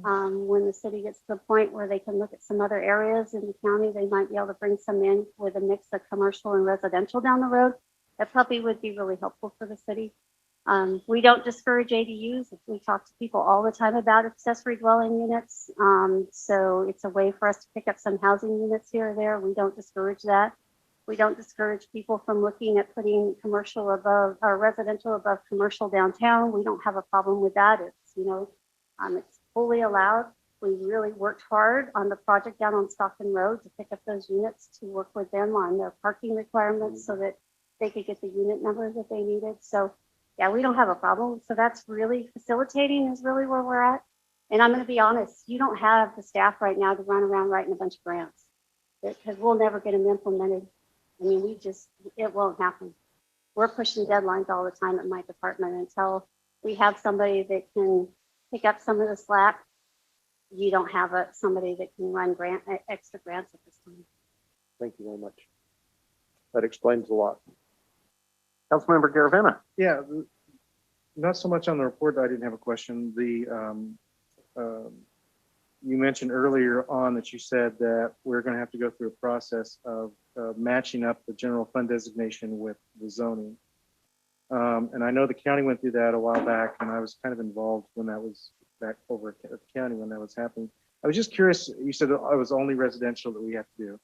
When the city gets to the point where they can look at some other areas in the county, they might be able to bring some in with a mix of commercial and residential down the road. That probably would be really helpful for the city. We don't discourage ADUs. We talk to people all the time about accessory dwelling units. So it's a way for us to pick up some housing units here or there. We don't discourage that. We don't discourage people from looking at putting commercial above or residential above commercial downtown. We don't have a problem with that. It's fully allowed. We really worked hard on the project down on Stockton Road to pick up those units to work with them on their parking requirements so that they could get the unit number that they needed. So yeah, we don't have a problem. So that's really facilitating is really where we're at. And I'm going to be honest, you don't have the staff right now to run around writing a bunch of grants because we'll never get them implemented. I mean, it won't happen. We're pushing deadlines all the time at my department until we have somebody that can pick up some of the slack. You don't have somebody that can run extra grants at this time. Thank you very much. That explains a lot. Councilmember Garaventa. Yeah, not so much on the report. I didn't have a question. You mentioned earlier on that you said that we're going to have to go through a process of matching up the general fund designation with the zoning. And I know the county went through that a while back, and I was kind of involved when that was back over at the county when that was happening. I was just curious, you said it was only residential that we have to do.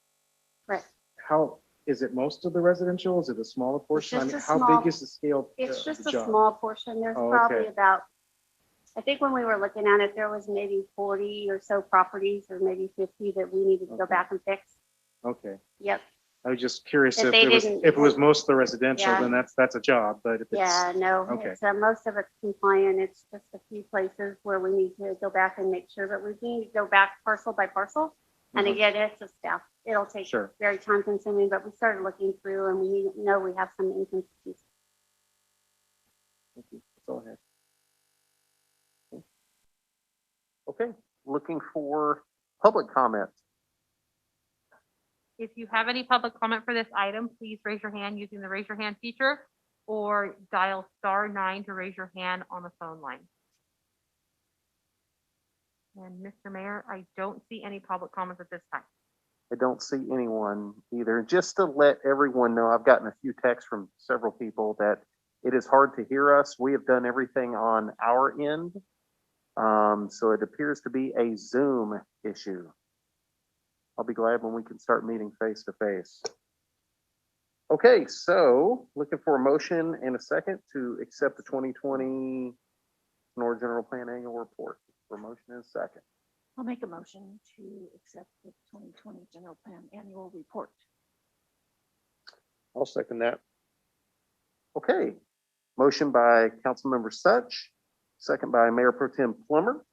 Right. How, is it most of the residential? Is it a smaller portion? I mean, just a how small- big is the scale? It's just of the a job? small portion. There's Oh, probably okay. about, I think when we were looking at it, there was maybe 40 or so properties or maybe 50 that we needed to go Okay. back and fix. Okay. Yep. I was just curious If if they it was, didn't- if it was most of the residential, Yeah. then that's a job, but if it's. Yeah, no, Okay. it's, most of it's compliant. It's just a few places where we need to go back and make sure, but we need to go back parcel by parcel. And Mhm. again, it's a staff. It'll take Sure. very time consuming, but we started looking through and we know we have some inconsistencies. Thank you. That's all I had. Okay, looking for public comment. If you have any public comment for this item, please raise your hand using the raise your hand feature or dial *9 to raise your hand on the phone line. And Mr. Mayor, I don't see any public comments at this time. I don't see anyone either. Just to let everyone know, I've gotten a few texts from several people that it is hard to hear us. We have done everything on our end. So it appears to be a Zoom issue. I'll be glad when we can start meeting face to face. Okay, so looking for a motion and a second to accept the 2020 Sonora General Plan Annual Report. For motion and a second. I'll make a motion to accept the 2020 General Plan Annual Report. I'll second that. Okay, motion by Councilmember Such, second by Mayor Pro Tem Plummer.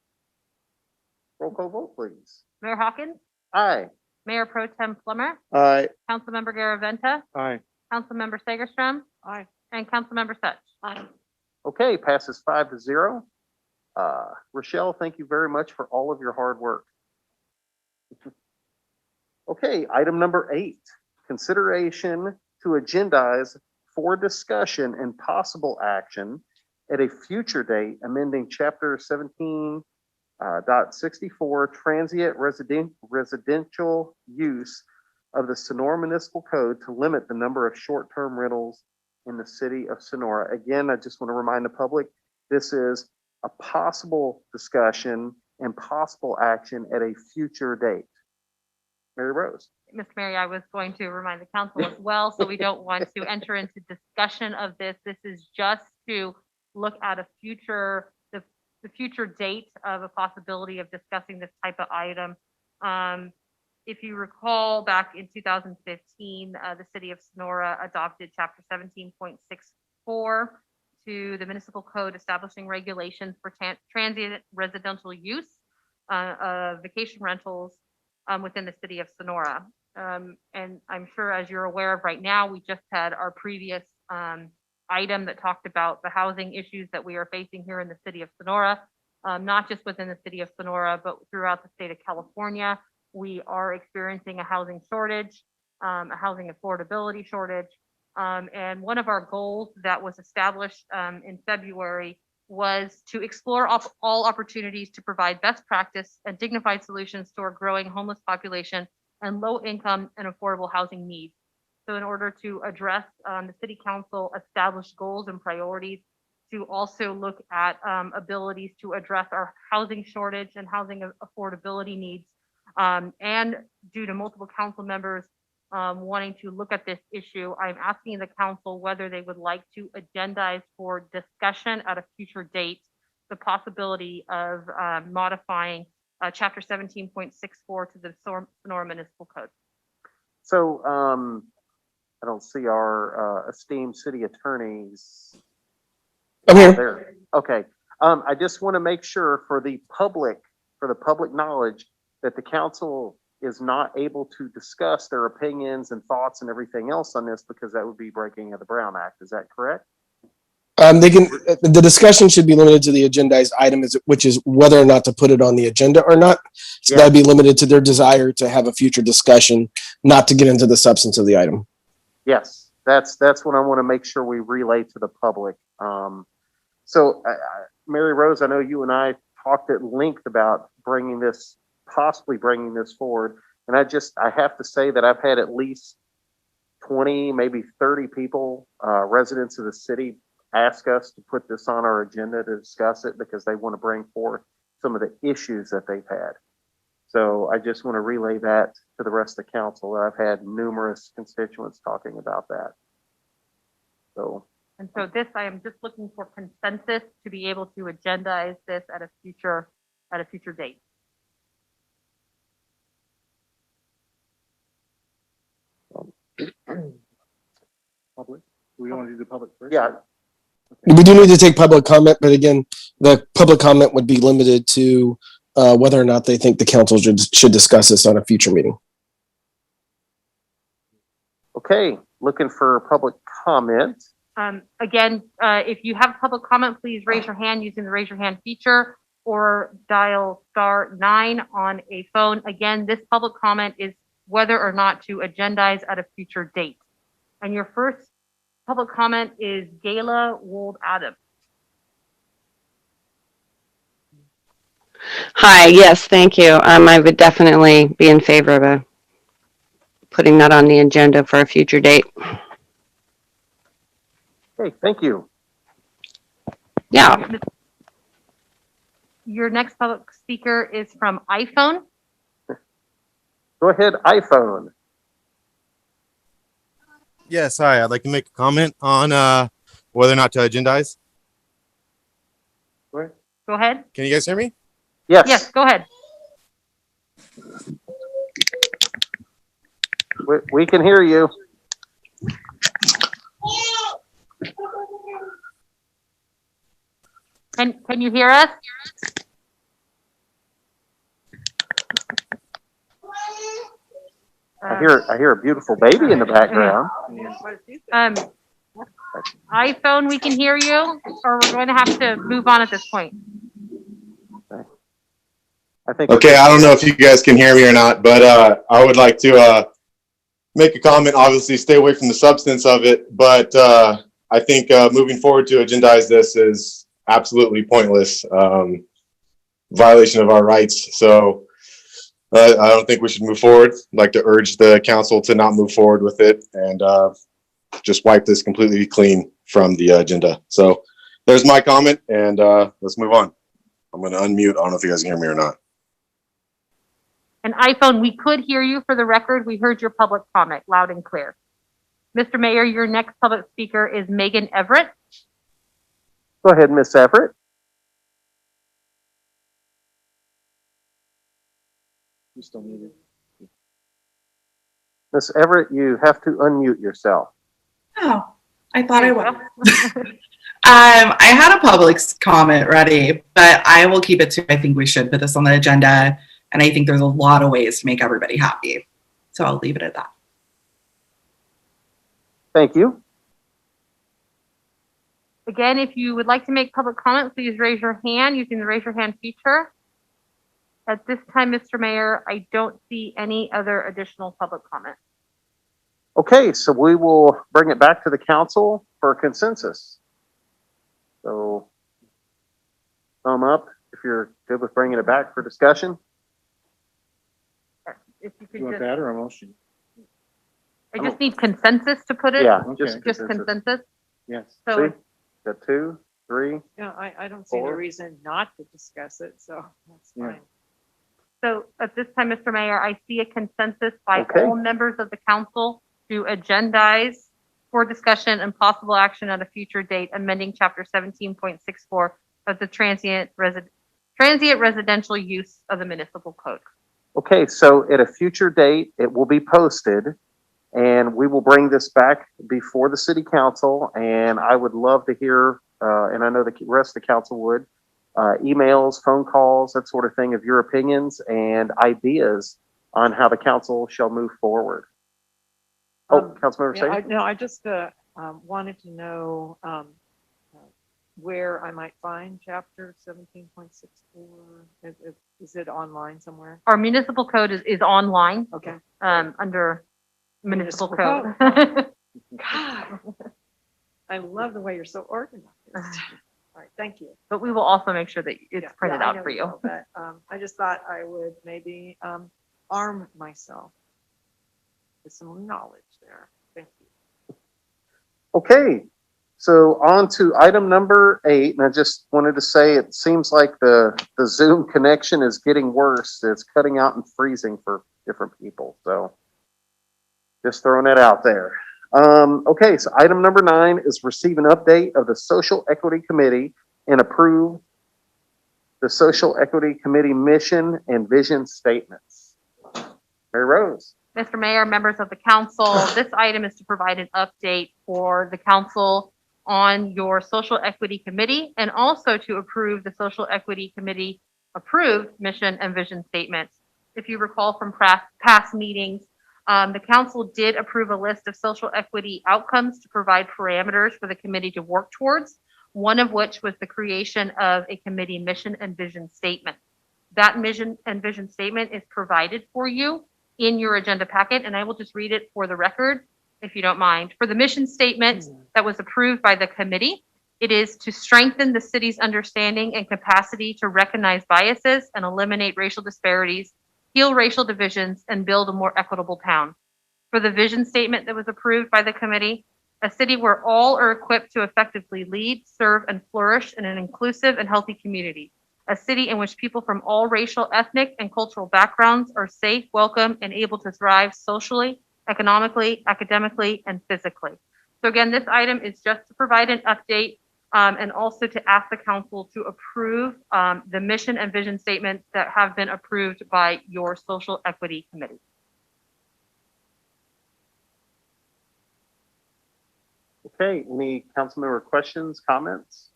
Roll call vote, please. Mayor Hawkins, Aye. Mayor Pro Tem Plummer, Aye. Councilmember Garaventa, Aye. Councilmember Sagerstrom, Aye. and Councilmember Such. Aye. Okay, passes 5-0. Rochelle, thank you very much for all of your hard work. Okay, item number 8, consideration to agendize for discussion and possible action at a future date, amending Chapter 17.64 Transient Residential Use of the Sonora Municipal Code to limit the number of short-term rentals in the city of Sonora. Again, I just want to remind the public, this is a possible discussion and possible action at a future date. Mary Rose. Mr. Mayor, I was going to remind the council as well, so we don't want to enter into discussion of this. This is just to look at a future, the future date of a possibility of discussing this type of item. If you recall, back in 2015, the city of Sonora adopted Chapter 17.64 to the Municipal Code establishing regulations for transient residential use of vacation rentals within the city of Sonora. And I'm sure, as you're aware of right now, we just had our previous item that talked about the housing issues that we are facing here in the city of Sonora, not just within the city of Sonora, but throughout the state of California. We are experiencing a housing shortage, a housing affordability shortage. And one of our goals that was established in February was to explore all opportunities to provide best practice and dignified solutions to our growing homeless population and low income and affordable housing needs. So in order to address the city council established goals and priorities to also look at abilities to address our housing shortage and housing affordability needs. And due to multiple council members wanting to look at this issue, I'm asking the council whether they would like to agendize for discussion at a future date the possibility of modifying Chapter 17.64 to the Sonora Municipal Code. So I don't see our esteemed city attorneys. I'm here. There. Okay. I just want to make sure for the public knowledge that the council is not able to discuss their opinions and thoughts and everything else on this because that would be breaking of the Brown Act. Is that correct? The discussion should be limited to the agendized item, which is whether or not to put it on the agenda or not. So that'd be limited to their desire to have a future discussion, not to get into the substance of the item. Yes, that's what I want to make sure we relay to the public. So Mary Rose, I know you and I talked at length about possibly bringing this forward. And I have to say that I've had at least 20, maybe 30 people, residents of the city, ask us to put this on our agenda to discuss it because they want to bring forth some of the issues that they've had. So I just want to relay that to the rest of the council. I've had numerous constituents talking about that. So. And so this, I am just looking for consensus to be able to agendize this at a future date. Public? Do we want to do the public first? Yeah. We do need to take public comment, but again, the public comment would be limited to whether or not they think the council should discuss this on a future meeting. Okay, looking for public comment. Again, if you have public comment, please raise your hand using the raise your hand feature or dial *9 on a phone. Again, this public comment is whether or not to agendize at a future date. And your first public comment is Gayla Wold Adams. Hi, yes, thank you. I would definitely be in favor of putting that on the agenda for a future date. Okay, thank you. Yeah. Your next public speaker is from iPhone. Go ahead, iPhone. Yes, hi. I'd like to make a comment on whether or not to agendize. Go ahead. Can you guys hear me? Yes. Yes, go ahead. We can hear you. Can you hear us? I hear a beautiful baby in the background. iPhone, we can hear you, or we're going to have to move on at this point. I think. Okay, I don't know if you guys can hear me or not, but I would like to make a comment. Obviously, stay away from the substance of it, but I think moving forward to agendize this is absolutely pointless. Violation of our rights. So I don't think we should move forward. I'd like to urge the council to not move forward with it and just wipe this completely clean from the agenda. So there's my comment, and let's move on. I'm going to unmute. I don't know if you guys can hear me or not. And iPhone, we could hear you. For the record, we heard your public comment loud and clear. Mr. Mayor, your next public speaker is Megan Everett. Go ahead, Miss Everett. You still muted. Miss Everett, you have to unmute yourself. Oh, I thought I would. I had a public comment ready, but I will keep it to I think we should put this on the agenda, and I think there's a lot of ways to make everybody happy. So I'll leave it at that. Thank you. Again, if you would like to make public comment, please raise your hand using the raise your hand feature. At this time, Mr. Mayor, I don't see any other additional public comment. Okay, so we will bring it back to the council for consensus. So, thumb up if you're good with bringing it back for discussion. If you could You want just, that or a motion? I just need consensus to put it. Yeah, just consensus. Yes. So See? The two. 3? Yeah, I don't see any 4? reason not to discuss it, so that's Yeah. fine. So at this time, Mr. Mayor, I see a consensus by Okay. all members of the council to agendize for discussion and possible action at a future date, amending chapter 17.64 of the transient residential use of the municipal code. Okay, so at a future date, it will be posted, and we will bring this back before the city council, and I would love to hear, and I know the rest of the council would, emails, phone calls, that sort of thing, of your opinions and ideas on how the council shall move forward. Oh, Councilmember Yeah, Sagan? no, I just wanted to know where I might find chapter 17.64. Is it online somewhere? Our municipal code is online, Okay. under municipal code. God, I love the way you're so organized. All right, thank you. But we will also make sure that it's printed I out know for you. will, But I just thought I would maybe arm myself with some knowledge there. Thank you. Okay, so on to item number 8, and I just wanted to say it seems like the Zoom connection is getting worse. It's cutting out and freezing for different people, so just throwing it out there. Okay, so item number 9 is receive an update of the Social Equity Committee and approve the Social Equity Committee mission and vision statements. Mary Rose. Mr. Mayor, members of the council, this item is to provide an update for the council on your Social Equity Committee and also to approve the Social Equity Committee approved mission and vision statements. If you recall from past meetings, the council did approve a list of social equity outcomes to provide parameters for the committee to work towards, one of which was the creation of a committee mission and vision statement. That mission and vision statement is provided for you in your agenda packet, and I will just read it for the record, if you don't mind. For the mission statement that was approved by the committee, it is to strengthen the city's understanding and capacity to recognize biases and eliminate racial disparities, heal racial divisions, and build a more equitable town. For the vision statement that was approved by the committee, a city where all are equipped to effectively lead, serve, and flourish in an inclusive and healthy community. A city in which people from all racial, ethnic, and cultural backgrounds are safe, welcome, and able to thrive socially, economically, academically, and physically. So again, this item is just to provide an update and also to ask the council to approve the mission and vision statements that have been approved by your Social Equity Committee. Okay, any council member questions, comments?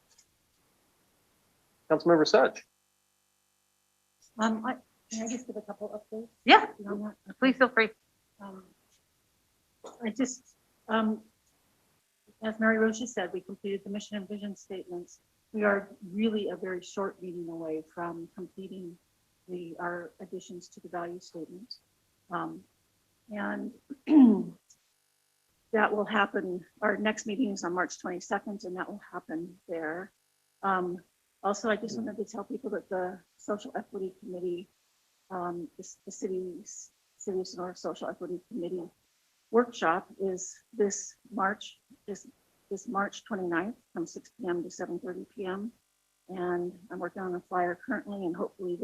Councilmember Such. Can I just give a couple updates? Yeah, on that? please feel free. I just, as Mary Rose just said, we completed the mission and vision statements. We are really a very short meeting away from completing our additions to the value statement. And that will happen, our next meeting is on March 22nd, and that will happen there. Also, I just wanted to tell people that the Social Equity Committee, the City of Sonora Social Equity Committee workshop is this March 29th from 6 p.m. to 7:30 p.m. And I'm working on a flyer currently, and hopefully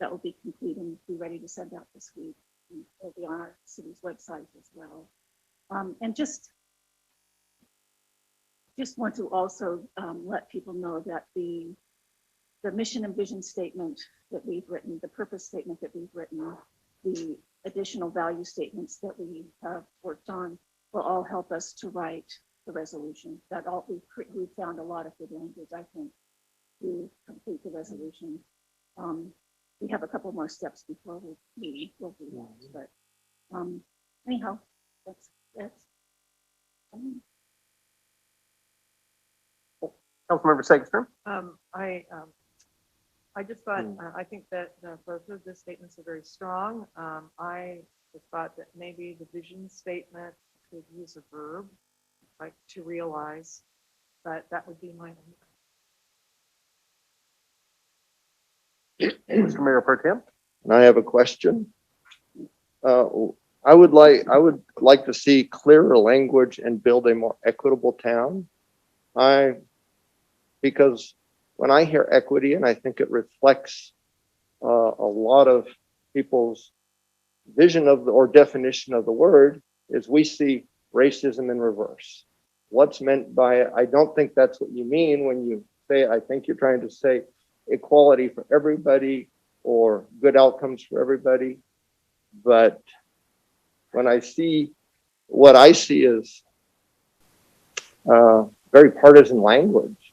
that will be complete and be ready to send out this week. And it'll be on our city's website as well. And just want to also let people know that the mission and vision statement that we've written, the purpose statement that we've written, the additional value statements that we have worked on will all help us to write the resolution. We've found a lot of good language, I think, to complete the resolution. We have a couple more steps before we'll do that, but anyhow, that's Councilmember Sagerstrom. I just thought, I think that both of the statements are very strong. I just thought that maybe the vision statement could use a verb, like to realize, but that would be my Mr. Mayor Pro Tem. And I have a question. I would like to see clearer language and build a more equitable town. Because when I hear equity, and I think it reflects a lot of people's vision of or definition of the word, is we see racism in reverse. What's meant by it? I don't think that's what you mean when you say, I think you're trying to say equality for everybody or good outcomes for everybody. But when I see what I see is very partisan language,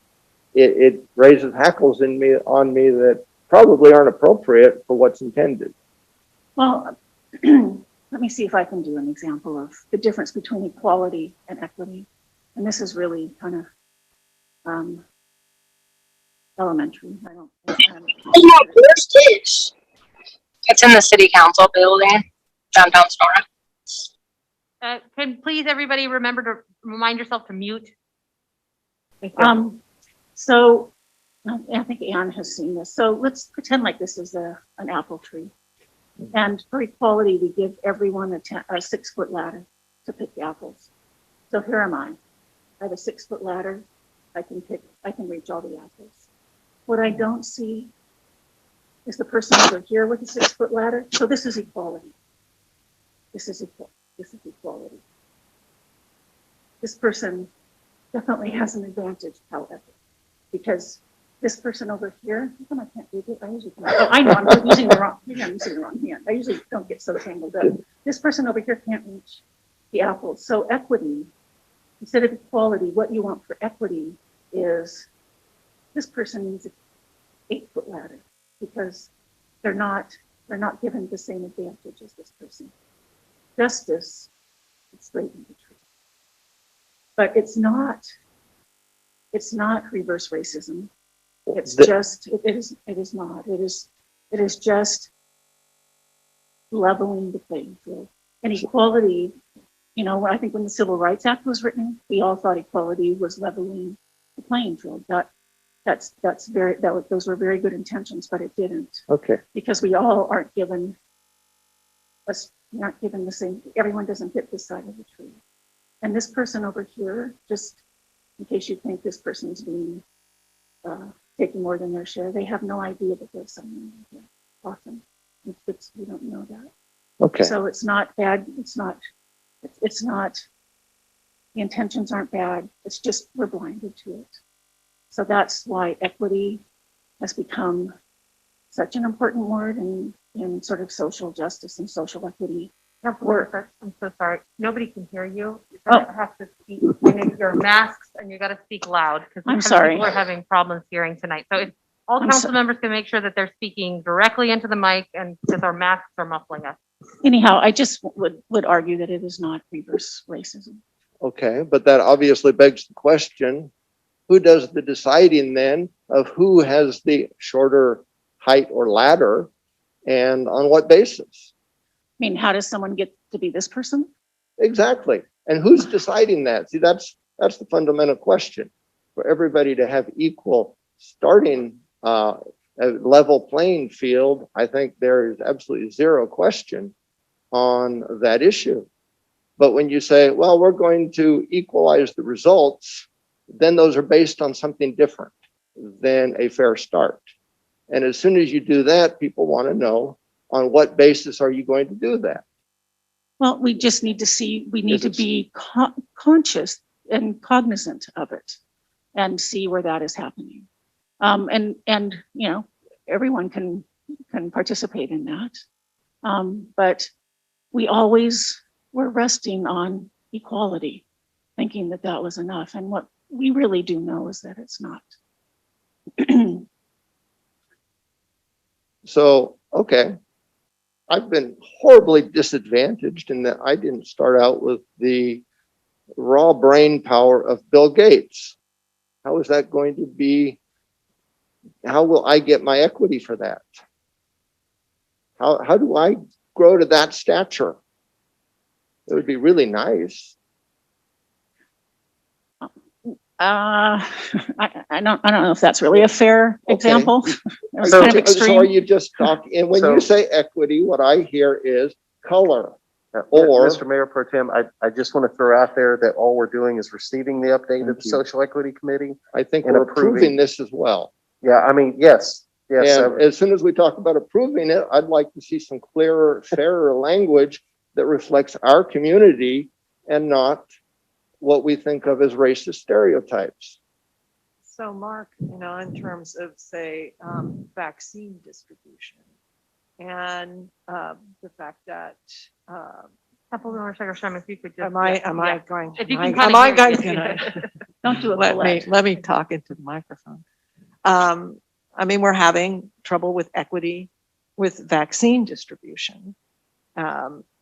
it raises hackles on me that probably aren't appropriate for what's intended. Well, let me see if I can do an example of the difference between equality and equity. And this is really kind of elementary. It's in the city council building, downtown Sonora. Can please everybody remember to remind yourself to mute? So I think Anne has seen this. So let's pretend like this is an apple tree. And for equality, we give everyone a 6-foot ladder to pick apples. So here am I. I have a 6-foot ladder. I can reach all the apples. What I don't see is the person over here with a 6-foot ladder. So this is equality. This is equality. This person definitely has an advantage, however, because this person over here, how come I can't do it? I usually can. Oh, I know, I'm using the wrong hand. I usually don't get so tangled up. This person over here can't reach the apples. So equity, instead of equality, what you want for equity is this person needs an 8-foot ladder because they're not given the same advantage as this person. Justice is straighten the tree. But it's not reverse racism. It's just, it is not. It is just leveling the playing field. And equality, I think when the Civil Rights Act was written, we all thought equality was leveling the playing field. Those were very good intentions, but it didn't. Okay. Because we all aren't given the same, everyone doesn't hit this side of the tree. And this person over here, just in case you think this person's being taking more than their share, they have no idea that there's someone here often. We don't know that. Okay. So it's not bad. It's not, the intentions aren't bad. It's just we're blinded to it. So that's why equity has become such an important word in sort of social justice and social equity. I'm so sorry. Nobody can hear you. You're gonna have to speak in your masks and you got to speak loud because I'm sorry. We're having problems hearing tonight. So if all council members can make sure that they're speaking directly into the mic and because our masks are muffling us. Anyhow, I just would argue that it is not reverse racism. Okay, but that obviously begs the question, who does the deciding then of who has the shorter height or ladder and on what basis? I mean, how does someone get to be this person? Exactly. And who's deciding that? See, that's the fundamental question. For everybody to have equal starting a level playing field, I think there is absolutely zero question on that issue. But when you say, well, we're going to equalize the results, then those are based on something different than a fair start. And as soon as you do that, people want to know, on what basis are you going to do that? Well, we just need to see, we need to be conscious and cognizant of it and see where that is happening. And everyone can participate in that. But we always were resting on equality, thinking that that was enough. And what we really do know is that it's not. So, okay. I've been horribly disadvantaged in that I didn't start out with the raw brain power of Bill Gates. How is that going to be? How will I get my equity for that? How do I grow to that stature? It would be really nice. I don't know if that's really a fair example. It So, kind of extreme. so are you just talking, and when you say equity, what I hear is color. Or- Mr. Mayor Pro Tem, I just want to throw out there that all we're doing is receiving the update of the Thank you. Social Equity Committee. I think And we're approving. approving this as well. Yeah, I mean, yes, yes. And as soon as we talk about approving it, I'd like to see some clearer, fairer language that reflects our community and not what we think of as racist stereotypes. So Mark, in terms of, say, vaccine distribution and the fact that, Councilwoman Sugar-Sherman, if you could just. am I yeah. going? If you am can I- kinda am I hear guys you. gonna Don't do it, let Colette. me talk into the microphone. I mean, we're having trouble with equity with vaccine distribution.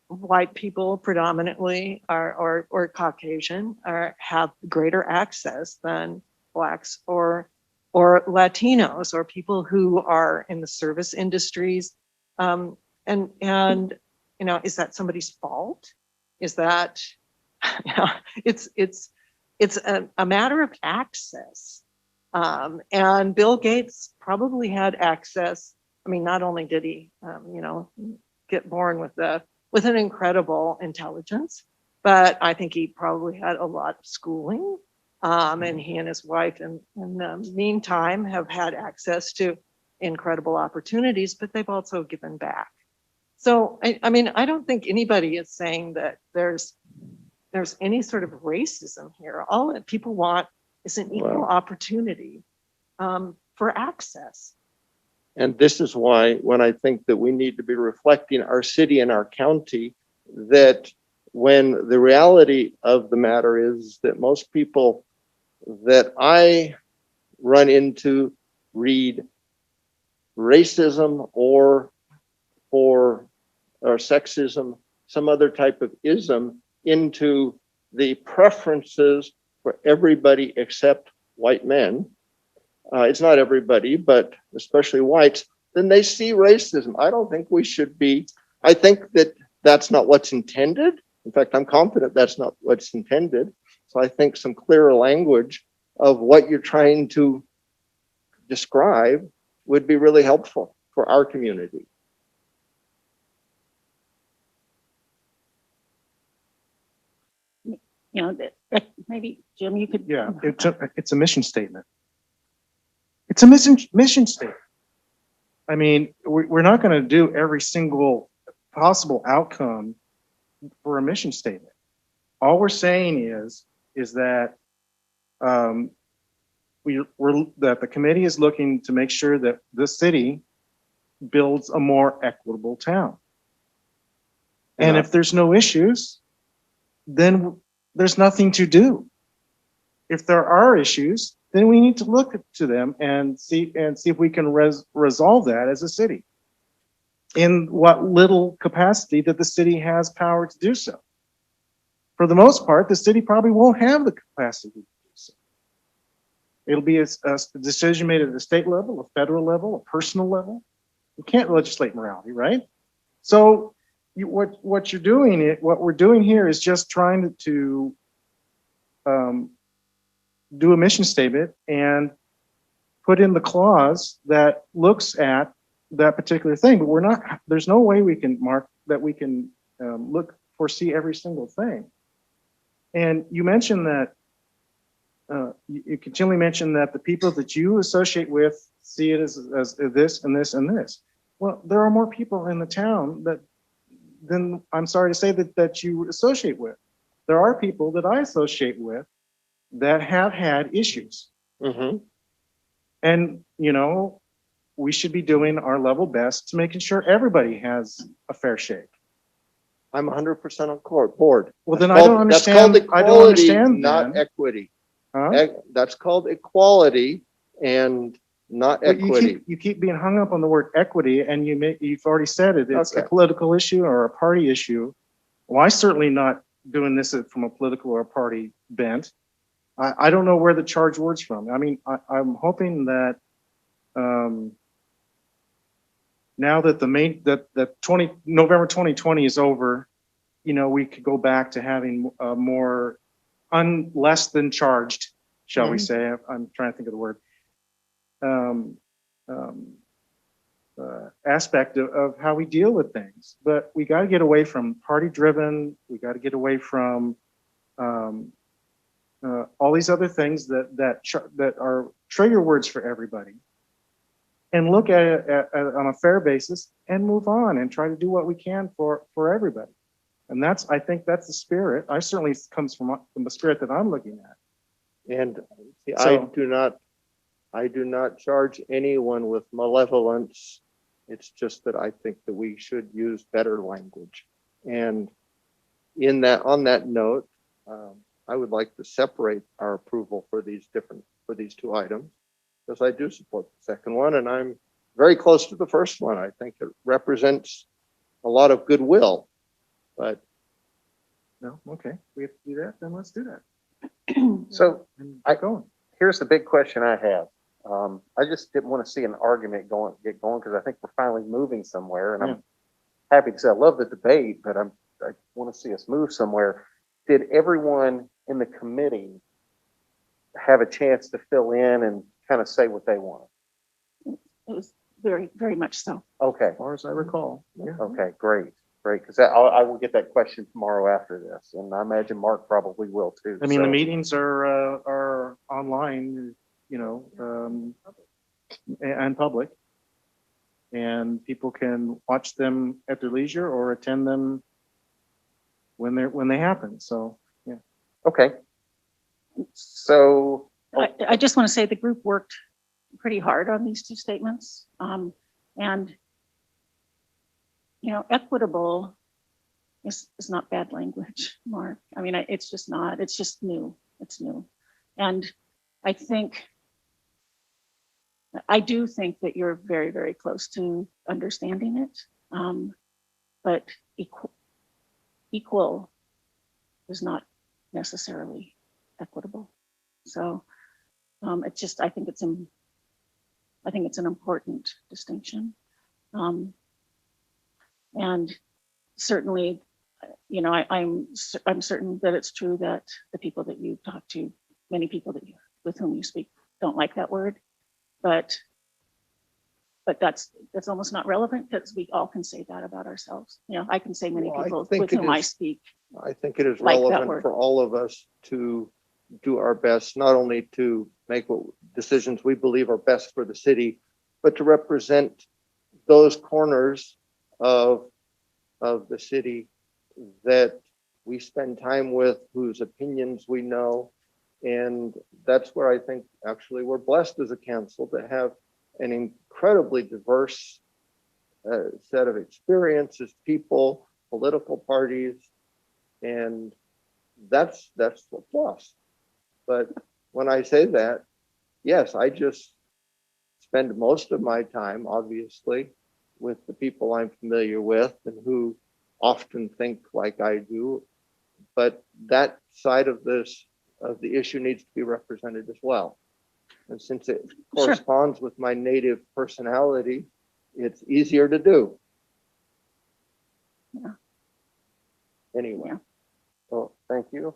White people predominantly or Caucasian have greater access than Blacks or Latinos or people who are in the service industries. Is that somebody's fault? Is that, it's a matter of access. And Bill Gates probably had access. I mean, not only did he, get born with an incredible intelligence, but I think he probably had a lot of schooling. And he and his wife in the meantime have had access to incredible opportunities, but they've also given back. So, I mean, I don't think anybody is saying that there's any sort of racism here. All that people want is an equal opportunity for access. And this is why, when I think that we need to be reflecting our city and our county, that when the reality of the matter is that most people that I run into read racism or sexism, some other type of ism into the preferences for everybody except white men. It's not everybody, but especially whites, then they see racism. I don't think we should be. I think that that's not what's intended. In fact, I'm confident that's not what's intended. So I think some clearer language of what you're trying to describe would be really helpful for our community. Maybe Jim, you could. Yeah, it's a mission statement. It's a mission statement. I mean, we're not going to do every single possible outcome for a mission statement. All we're saying is that that the committee is looking to make sure that the city builds a more equitable town. And if there's no issues, then there's nothing to do. If there are issues, then we need to look to them and see if we can resolve that as a city in what little capacity that the city has power to do so. For the most part, the city probably won't have the capacity to do so. It'll be a decision made at the state level, a federal level, a personal level. You can't legislate morality, right? So what we're doing here is just trying to do a mission statement and put in the clause that looks at that particular thing. But there's no way we can foresee every single thing. And you mentioned that, you continually mention that the people that you associate with see it as this and this and this. Well, there are more people in the town than I'm sorry to say that you associate with. There are people that I associate with that have had issues. Mm-hmm. And, we should be doing our level best to making sure everybody has a fair shake. I'm 100% on board. Well, then I don't understand. That's called equality, I don't understand not then. equity. Huh? That's called equality and not But equity. you keep being hung up on the word equity, and you've already said it. It's a Okay. political issue or a party issue. Well, I'm certainly not doing this from a political or a party bent. I don't know where the charge word's from. I mean, I'm hoping that now that November 2020 is over, we could go back to having a more less than charged, shall we say? I'm trying to think of the word. aspect of how we deal with things. But we got to get away from party driven. We got to get away from all these other things that are trigger words for everybody, and look at it on a fair basis and move on and try to do what we can for everybody. And I think that's the spirit. I certainly comes from the spirit that I'm looking at. And So- I do not charge anyone with malevolence. It's just that I think that we should use better language. And on that note, I would like to separate our approval for these two items, because I do support the second one, and I'm very close to the first one. I think it represents a lot of goodwill, but No, okay, we have to do that, then let's do that. So And I- going. here's the big question I have. I just didn't want to see an argument get going, because I think we're finally moving somewhere, and I'm happy to say I love the debate, but I want to see us move somewhere. Did everyone in the committee have a chance to fill in and kind of say what they want? It was very, very much so. Okay. As far as I recall. Yeah. Okay, great. Because I will get that question tomorrow after this, and I imagine Mark probably will too. I mean, the So- meetings are online, and public, and people can watch them at their leisure or attend them when they happen. So, yeah. Okay. So, I just want to say the group worked pretty hard on these two statements. And, equitable is not bad language, Mark. I mean, it's just not, it's just new. It's new. And I do think that you're very, very close to understanding it. But equal is not necessarily equitable. So it's just, I think it's an important distinction. And certainly, I'm certain that it's true that the people that you talk to, many people with whom you speak, don't like that word, but that's almost not relevant, because we all can say that about ourselves. I can say many people with whom I speak. I think it is like that relevant word. for all of us to do our best, not only to make decisions we believe are best for the city, but to represent those corners of the city that we spend time with, whose opinions we know. And that's where I think actually we're blessed as a council to have an incredibly diverse set of experiences, people, political parties, and that's a plus. But when I say that, yes, I just spend most of my time, obviously, with the people I'm familiar with and who often think like I do. But that side of the issue needs to be represented as well. And since it corresponds with my native personality, it's easier to do. Yeah. Anyway. Yeah. well, thank you.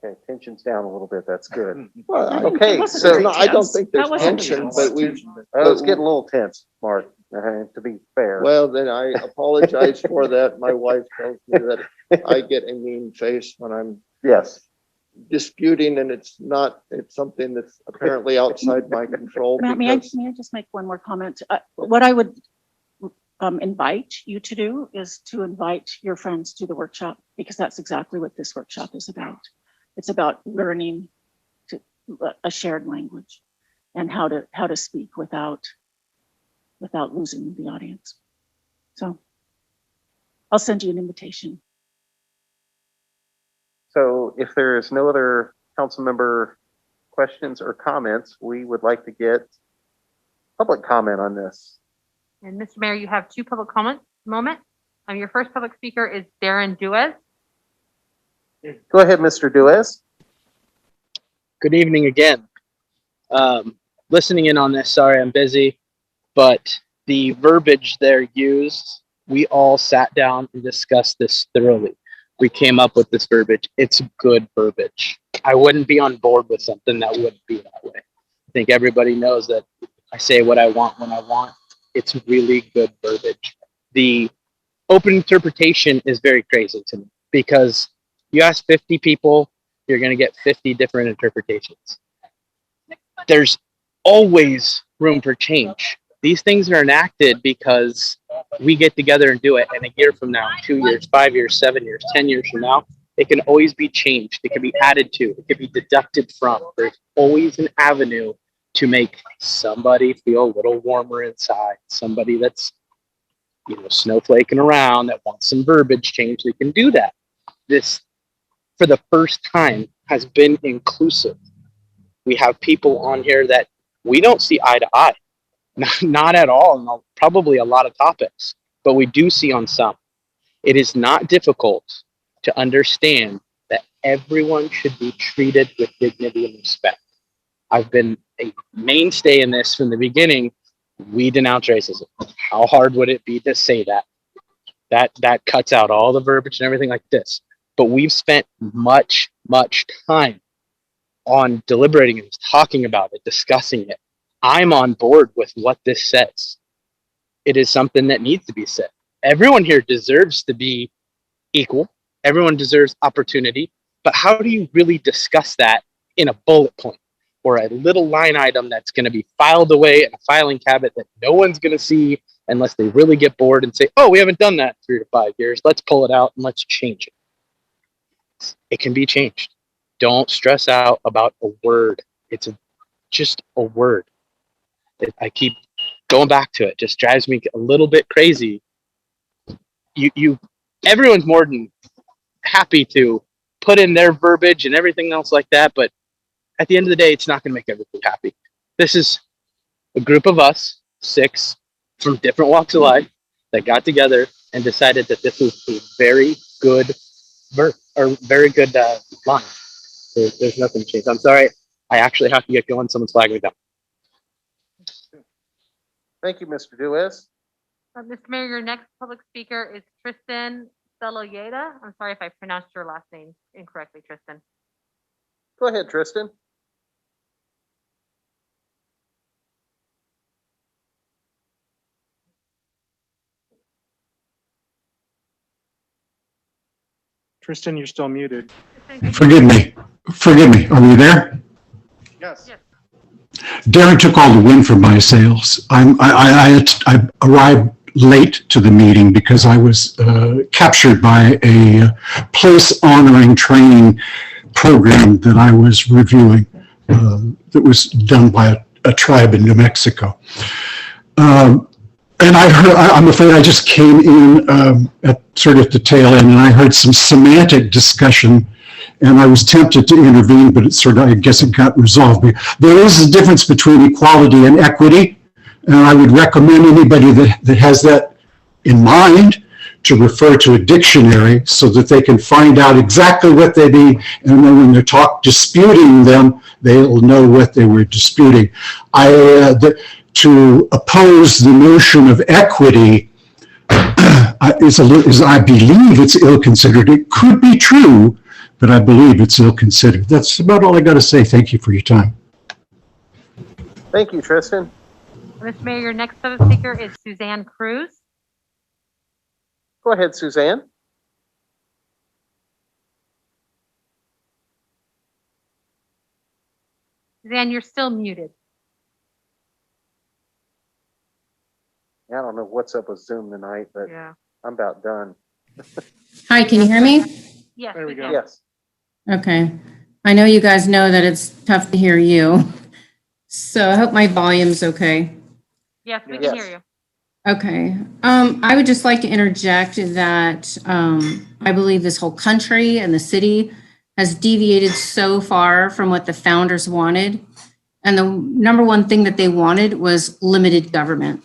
Okay, tension's down a little bit. That's good. Well, Okay, wasn't so very I don't tense. think That there's wasn't tension, tense. but it's getting a little tense, Mark, to be fair. well, then I apologize for that. My wife tells me that I get a mean face when I'm Yes. disputing, and it's something that's apparently outside my control. Matt, may I Because just make one more comment? What I would invite you to do is to invite your friends to the workshop, because that's exactly what this workshop is about. It's about learning a shared language and how to speak without losing the audience. So I'll send you an invitation. So if there is no other council member questions or comments, we would like to get public comment on this. And Mr. Mayor, you have two public comments at the moment. Your first public speaker is Darren Duez. Go ahead, Mr. Duez. Good evening again. Listening in on this, sorry I'm busy, but the verbiage there used, we all sat down and discussed this thoroughly. We came up with this verbiage. It's good verbiage. I wouldn't be on board with something that wouldn't be that way. I think everybody knows that I say what I want when I want. It's really good verbiage. The open interpretation is very crazy to me because you ask 50 people, you're going to get 50 different interpretations. There's always room for change. These things are enacted because we get together and do it. And a year from now, 2 years, 5 years, 7 years, 10 years from now, it can always be changed. It can be added to. It can be deducted from. There's always an avenue to make somebody feel a little warmer inside. Somebody that's, snowflaking around that wants some verbiage change. They can do that. This, for the first time, has been inclusive. We have people on here that we don't see eye to eye. Not at all, and probably a lot of topics, but we do see on some. It is not difficult to understand that everyone should be treated with dignity and respect. I've been a mainstay in this from the beginning. We denounce racism. How hard would it be to say that? That cuts out all the verbiage and everything like this. But we've spent much time on deliberating it, talking about it, discussing it. I'm on board with what this says. It is something that needs to be said. Everyone here deserves to be equal. Everyone deserves opportunity. But how do you really discuss that in a bullet point or a little line item that's going to be filed away in a filing cabinet that no one's going to see unless they really get bored and say, oh, we haven't done that in 3 to 5 years. Let's pull it out and let's change it. It can be changed. Don't stress out about a word. It's just a word. I keep going back to it. Just drives me a little bit crazy. Everyone's more than happy to put in their verbiage and everything else like that, but at the end of the day, it's not going to make everybody happy. This is a group of us, 6 from different walks of life, that got together and decided that this was a very good line. There's nothing changed. I'm sorry. I actually have to get going. Someone's flagging me down. Thank you, Mr. Duez. Mr. Mayor, your next public speaker is Tristan Celoyeda. I'm sorry if I pronounced your last name incorrectly, Tristan. Go ahead, Tristan. Tristan, you're still muted. Forgive me. Are you there? Yes. Darren took all the wind from my sails. I arrived late to the meeting because I was captured by a place honoring training program that I was reviewing that was done by a tribe in New Mexico. And I'm afraid I just came in at sort of the tail end, and I heard some semantic discussion, and I was tempted to intervene, but I guess it got resolved. There is a difference between equality and equity, and I would recommend anybody that has that in mind to refer to a dictionary so that they can find out exactly what they mean, and then when they're disputing them, they'll know what they were disputing. To oppose the notion of equity I believe it's ill-considered. It could be true, but I believe it's ill-considered. That's about all I got to say. Thank you for your time. Thank you, Tristan. Mr. Mayor, your next speaker is Suzanne Cruz. Go ahead, Suzanne. Suzanne, you're still muted. I don't know what's up with Zoom tonight, but yeah. I'm about done. Hi, can you hear me? Yes. There we go. Yes. Okay. I know you guys know that it's tough to hear you. So I hope my volume's okay. Yes, we can hear you. Okay. I would just like to interject that I believe this whole country and the city has deviated so far from what the founders wanted. And the number one thing that they wanted was limited government.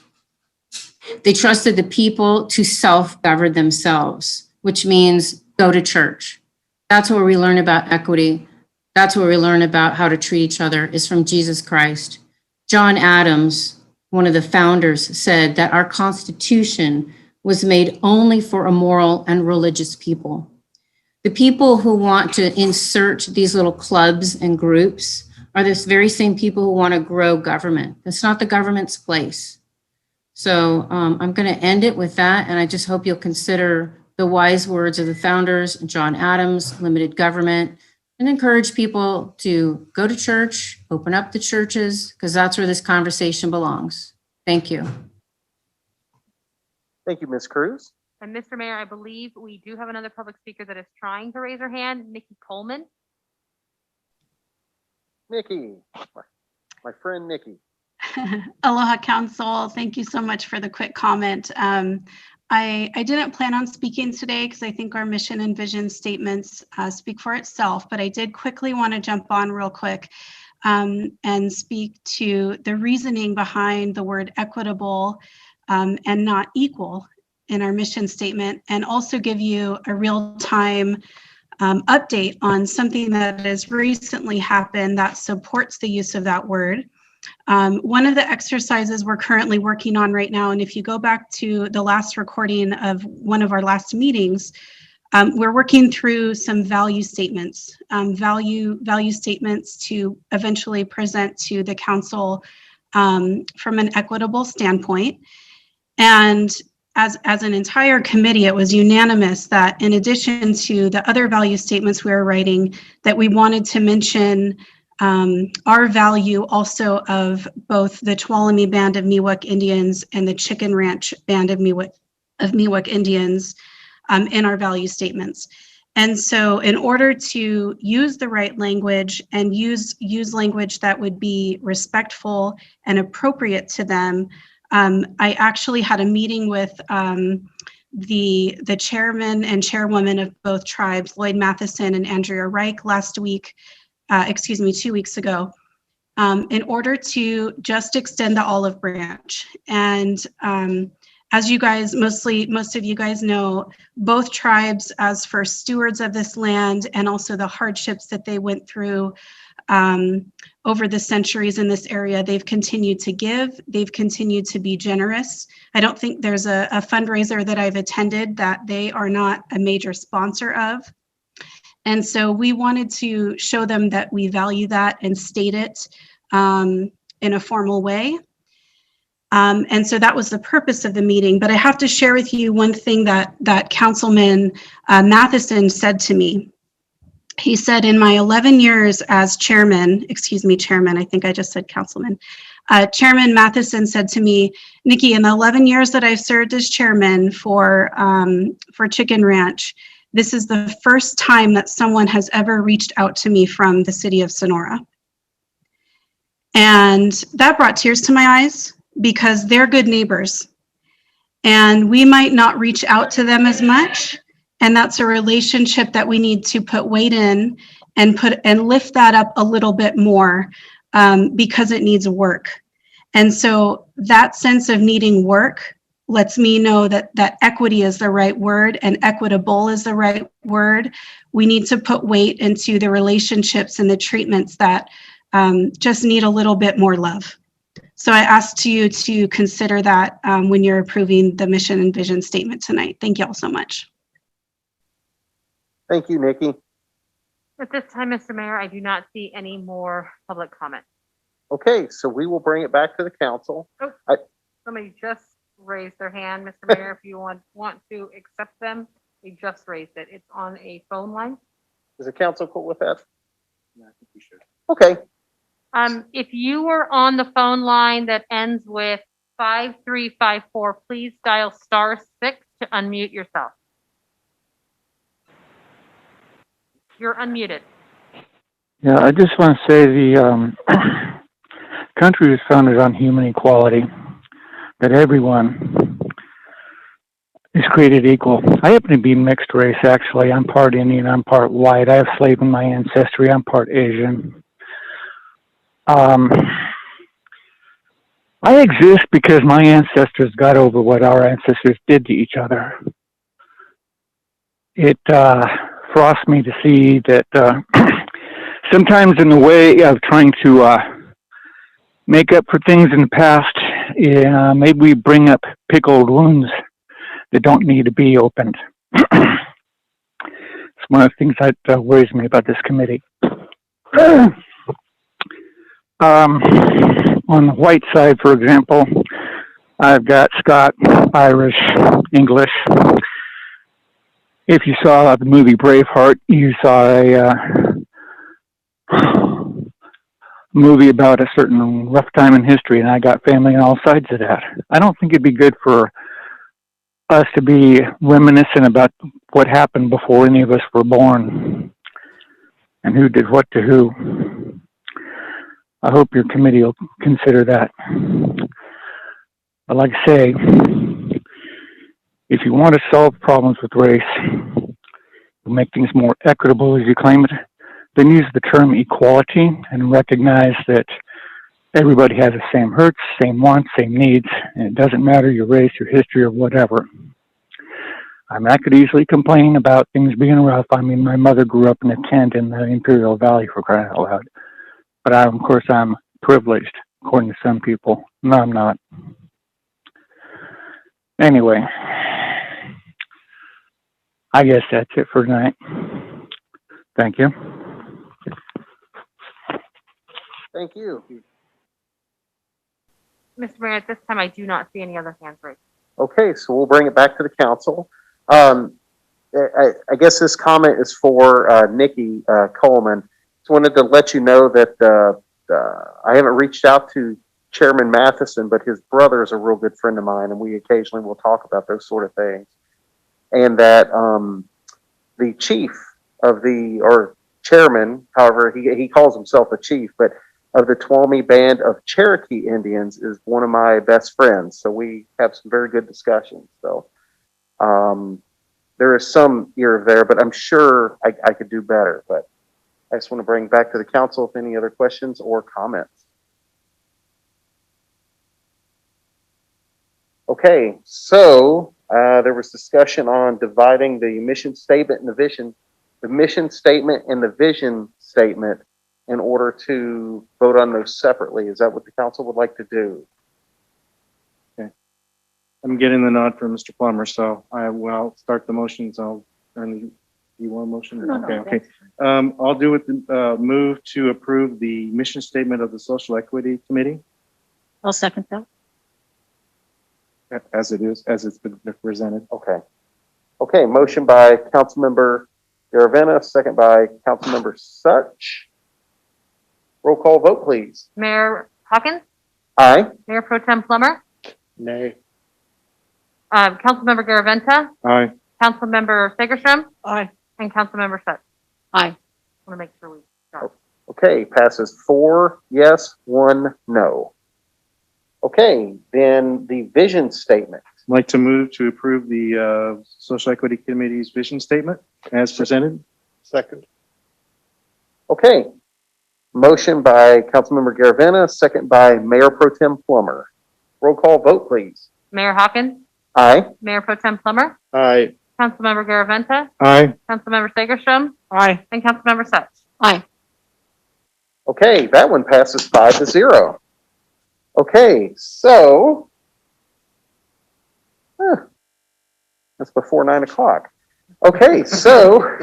They trusted the people to self-govern themselves, which means go to church. That's where we learn about equity. That's where we learn about how to treat each other, is from Jesus Christ. John Adams, one of the founders, said that our Constitution was made only for a moral and religious people. The people who want to insert these little clubs and groups are this very same people who want to grow government. That's not the government's place. So I'm going to end it with that. And I just hope you'll consider the wise words of the founders, John Adams, limited government, and encourage people to go to church, open up the churches, because that's where this conversation belongs. Thank you. Thank you, Ms. Cruz. And Mr. Mayor, I believe we do have another public speaker that is trying to raise her hand, Nikki Coleman. Nikki, my friend Nikki. Aloha Council. Thank you so much for the quick comment. I didn't plan on speaking today because I think our mission and vision statements speak for itself, but I did quickly want to jump on real quick and speak to the reasoning behind the word equitable and not equal in our mission statement, and also give you a real-time update on something that has recently happened that supports the use of that word. One of the exercises we're currently working on right now, and if you go back to the last recording of one of our last meetings, we're working through some value statements, value statements to eventually present to the council from an equitable standpoint. And as an entire committee, it was unanimous that in addition to the other value statements we were writing, that we wanted to mention our value also of both the Tuolumne Band of Miwok Indians and the Chicken Ranch Band of Miwok Indians in our value statements. And so in order to use the right language and use language that would be respectful and appropriate to them, I actually had a meeting with the chairman and chairwoman of both tribes, Lloyd Matheson and Andrea Reich, last week, 2 weeks ago, in order to just extend the olive branch. And as you guys, most of you guys know, both tribes, as first stewards of this land and also the hardships that they went through over the centuries in this area, they've continued to give, they've continued to be generous. I don't think there's a fundraiser that I've attended that they are not a major sponsor of. And so we wanted to show them that we value that and state it in a formal way. And so that was the purpose of the meeting. But I have to share with you one thing that Councilman Matheson said to me. He said, in my 11 years as chairman, I think I just said councilman, Chairman Matheson said to me, Nikki, in the 11 years that I've served as chairman for Chicken Ranch, this is the first time that someone has ever reached out to me from the city of Sonora. And that brought tears to my eyes because they're good neighbors. And we might not reach out to them as much. And that's a relationship that we need to put weight in and lift that up a little bit more because it needs work. And so that sense of needing work lets me know that equity is the right word and equitable is the right word. We need to put weight into the relationships and the treatments that just need a little bit more love. So I asked you to consider that when you're approving the mission and vision statement tonight. Thank you all so much. Thank you, Nikki. At this time, Mr. Mayor, I do not see any more public comment. Okay, so we will bring it back to the council. Oh, somebody just raised their hand, Mr. Mayor. If you want to accept them, they just raised it. It's on a phone line. Is the council cool with that? Yeah, I think we should. Okay. If you were on the phone line that ends with 5354, please dial *6 to unmute yourself. You're unmuted. Yeah, I just want to say the country was founded on human equality, that everyone is created equal. I happen to be mixed race, actually. I'm part Indian, I'm part white. I have slave in my ancestry. I'm part Asian. I exist because my ancestors got over what our ancestors did to each other. It frosts me to see that sometimes in the way of trying to make up for things in the past, maybe we bring up pickled wounds that don't need to be opened. It's one of the things that worries me about this committee. On the white side, for example, I've got Scott, Irish, English. If you saw the movie Braveheart, you saw a movie about a certain rough time in history, and I got family on all sides of that. I don't think it'd be good for us to be reminiscent about what happened before any of us were born and who did what to who. I hope your committee will consider that. But like I say, if you want to solve problems with race, make things more equitable as you claim it, then use the term equality and recognize that everybody has the same hurts, same wants, same needs, and it doesn't matter your race, your history, or whatever. I mean, I could easily complain about things being rough. I mean, my mother grew up in a tent in the Imperial Valley, for crying out loud. But of course, I'm privileged, according to some people. No, I'm not. Anyway, I guess that's it for tonight. Thank you. Thank you. Mr. Mayor, at this time, I do not see any other hands raised. Okay, so we'll bring it back to the council. I guess this comment is for Nikki Coleman. Just wanted to let you know that I haven't reached out to Chairman Matheson, but his brother is a real good friend of mine, and we occasionally will talk about those sort of things. And that the chief of the, or chairman, however, he calls himself a chief, but of the Tuolumne Band of Cherokee Indians is one of my best friends. So we have some very good discussions. So there is some ear there, but I'm sure I could do better. But I just want to bring back to the council if any other questions or comments. Okay, so there was discussion on dividing the mission statement and the mission statement and the vision statement in order to vote on those separately. Is that what the council would like to do? Okay. I'm getting the nod from Mr. Plummer, so I will start the motions. I'll turn the, you want a motion? No, Okay. I'll do it, move to approve the mission statement of the Social Equity Committee I'll second that. as it is, as it's been presented. Okay. Okay, motion by Councilmember Garaventa, second by Councilmember Such. Roll call vote, please. Mayor Hawkins? Aye. Mayor Pro Tem Plummer? Nay. Councilmember Garaventa? Aye. Councilmember Fagerstrom? Aye. And Councilmember Such. Aye. Want to make sure we got it. Okay, passes 4 yes, 1 no. Okay, then the vision statement. I'd like to move to approve the Social Equity Committee's vision statement as presented. Second. Okay, motion by Councilmember Garaventa, second by Mayor Pro Tem Plummer. Roll call vote, please. Mayor Hawkins? Aye. Mayor Pro Tem Plummer? Aye. Councilmember Garaventa? Aye. Councilmember Fagerstrom? Aye. And Councilmember Such. Aye. Okay, that one passes 5-0. Okay, so that's before 9 o'clock. Okay, so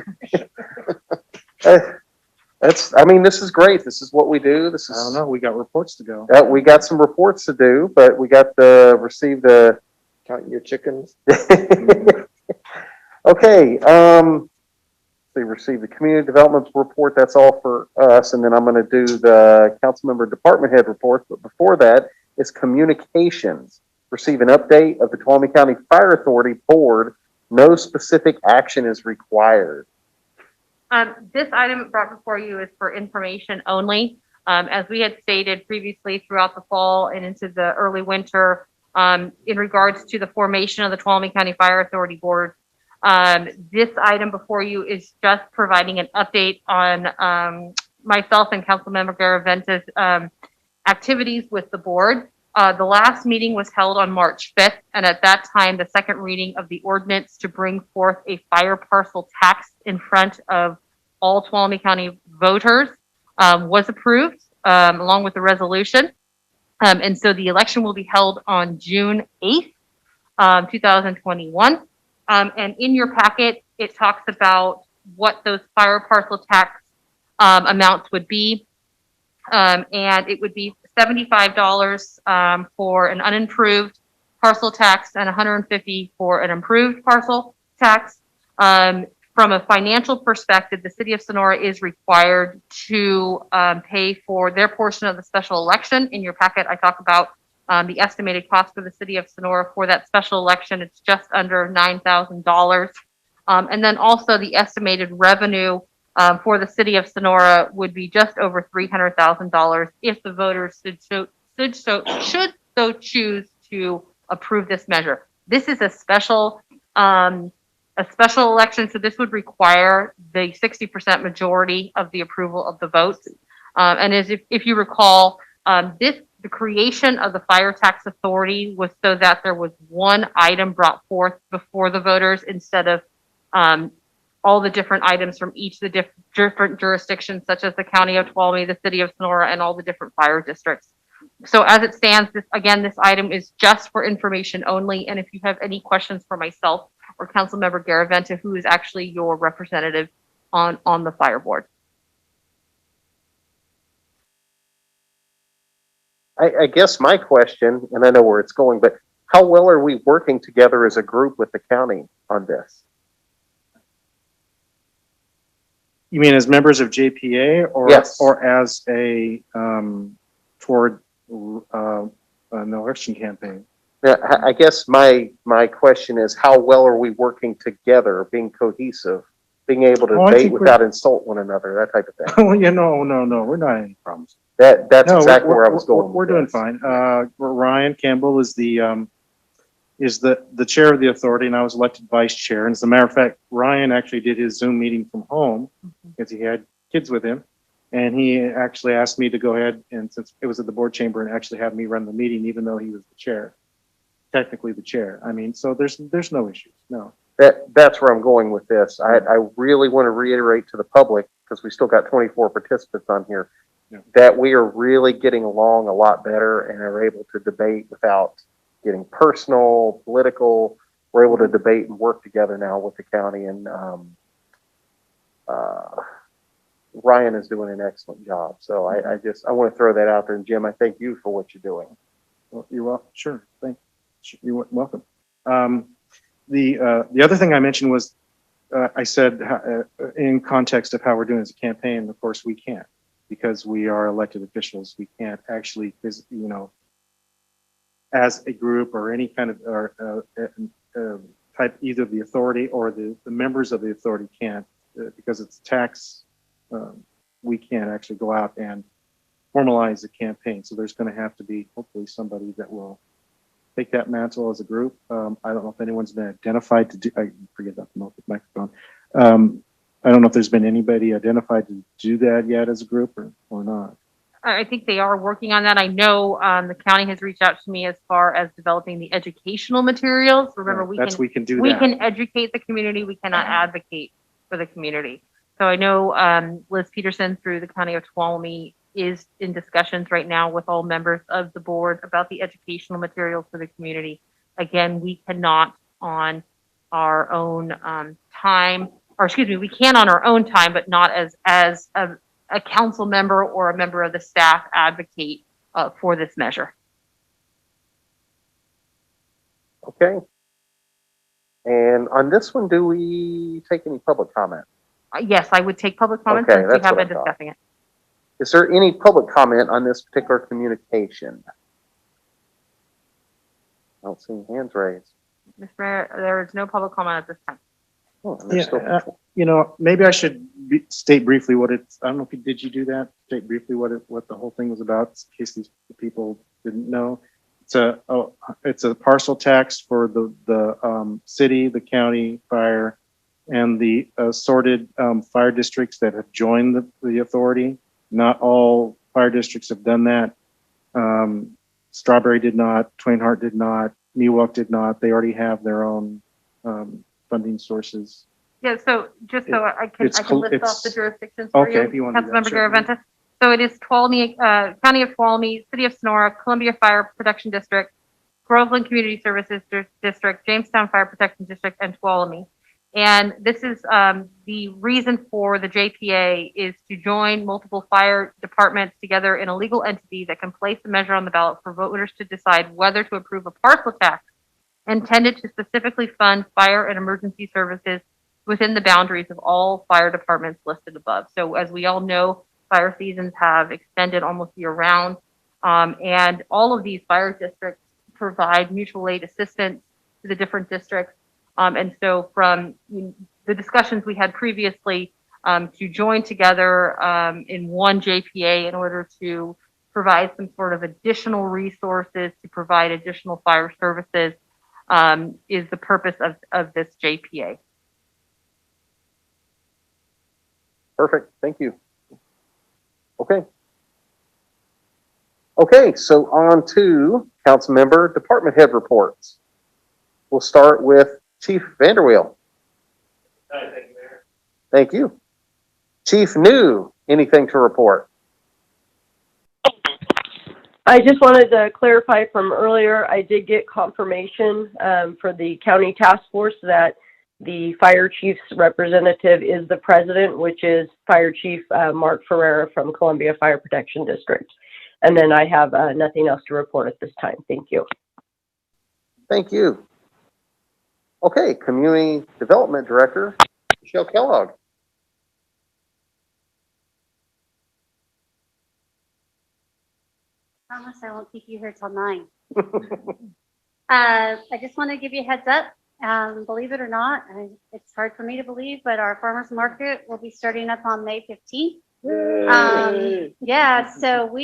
I mean, this is great. This is what we do. This is, I don't know, we got reports to go. we got some reports to do, but we got to receive the, Count your chickens. okay, we received the community development report. That's all for us. And then I'm going to do the council member department head reports. But before that is communications. Receive an update of the Tuolumne County Fire Authority Board. No specific action is required. This item brought before you is for information only. As we had stated previously throughout the fall and into the early winter, in regards to the formation of the Tuolumne County Fire Authority Board, this item before you is just providing an update on myself and Councilmember Garaventa's activities with the board. The last meeting was held on March 5th, and at that time, the second reading of the ordinance to bring forth a fire parcel tax in front of all Tuolumne County voters was approved, along with the resolution. And so the election will be held on June 8th, 2021. And in your packet, it talks about what those fire parcel tax amounts would be. And it would be $75 for an unimproved parcel tax and $150 for an improved parcel tax. From a financial perspective, the city of Sonora is required to pay for their portion of the special election. In your packet, I talk about the estimated cost for the city of Sonora for that special election. It's just under $9,000. And then also the estimated revenue for the city of Sonora would be just over $300,000 if the voters should so choose to approve this measure. This is a special election, so this would require the 60% majority of the approval of the votes. And as if you recall, the creation of the fire tax authority was so that there was one item brought forth before the voters instead of all the different items from each of the different jurisdictions, such as the county of Tuolumne, the city of Sonora, and all the different fire districts. So as it stands, this item is just for information only. And if you have any questions for myself or Councilmember Garaventa, who is actually your representative on the fire board. I guess my question, and I know where it's going, but how well are we working together as a group with the county on this? You mean as members of JPA or Yes. or as a toward an election campaign? Yeah, I guess my question is, how well are we working together, being cohesive, being able to Oh, I debate think without insult one another, that type of thing? Oh, yeah, no, we're not having any problems. That's No, exactly where I was going. We're with doing this. fine. Ryan Campbell is the chair of the authority, and I was elected vice chair. And as a matter of fact, Ryan actually did his Zoom meeting from home because he had kids with him. And he actually asked me to go ahead, and since it was at the board chamber, and actually have me run the meeting, even though he was the chair, technically the chair. I mean, so there's no issues, no. That's where I'm going with this. I really want to reiterate to the public, because we still got 24 participants on here, that we are really getting along a lot better and are able to debate without getting personal, political. We're able to debate and work together now with the county, and Ryan is doing an excellent job. So I want to throw that out there. And Jim, I thank you for what you're doing. Well, you're welcome. Sure. Thank you. You're welcome. The other thing I mentioned was, I said in context of how we're doing as a campaign, of course we can't, because we are elected officials. We can't actually, as a group or any kind of type, either the authority or the members of the authority can't, because it's tax. We can't actually go out and formalize a campaign. So there's going to have to be hopefully somebody that will take that mantle as a group. I don't know if anyone's been identified to do, I forget about the microphone. I don't know if there's been anybody identified to do that yet as a group or not. I think they are working on that. I know the county has reached out to me as far as developing the educational materials. Remember, we can educate the community. We cannot advocate for the community. So I know Liz Peterson through the county of Tuolumne is in discussions right now with all members of the board about the educational materials for the community. Again, we cannot on our own time, or excuse me, we can on our own time, but not as a council member or a member of the staff advocate for this measure. Okay. And on this one, do we take any public comment? Yes, I would take public comment Okay, since we that's have what been I thought. discussing it. Is there any public comment on this particular communication? I don't see any hands raised. Mr. Mayor, there is no public comment at this time. Oh, there's still- Maybe I should state briefly what it's, I don't know if did you do that? State briefly what the whole thing was about, in case these people didn't know. It's a parcel tax for the city, the county fire, and the assorted fire districts that have joined the authority. Not all fire districts have done that. Strawberry did not, Twain Harte did not, Miwok did not. They already have their own funding sources. Yeah, so just so I can list off the jurisdictions for Okay, you, if you want to do that, Councilmember sure. Garaventa. So it is Tuolumne, County of Tuolumne, City of Sonora, Columbia Fire Protection District, Groveland Community Services District, Jamestown Fire Protection District, and Tuolumne. And this is the reason for the JPA is to join multiple fire departments together in a legal entity that can place a measure on the ballot for voters to decide whether to approve a parcel tax intended to specifically fund fire and emergency services within the boundaries of all fire departments listed above. So as we all know, fire seasons have extended almost year round. And all of these fire districts provide mutual aid assistance to the different districts. And so from the discussions we had previously, to join together in one JPA in order to provide some sort of additional resources to provide additional fire services is the purpose of this JPA. Perfect. Thank you. Okay. Okay, so on to council member department head reports. We'll start with Chief Vanderweel. Thank you, Mayor. Thank you. Chief New, anything to report? I just wanted to clarify from earlier, I did get confirmation for the county task force that the fire chief's representative is the president, which is Fire Chief Mark Ferreira from Columbia Fire Protection District. And then I have nothing else to report at this time. Thank you. Thank you. Okay, Community Development Director, Michelle Kellogg. I promise I won't keep you here till 9. I just want to give you a heads up. Believe it or not, it's hard for me to believe, but our farmers market will be starting up on May 15th. Yeah, so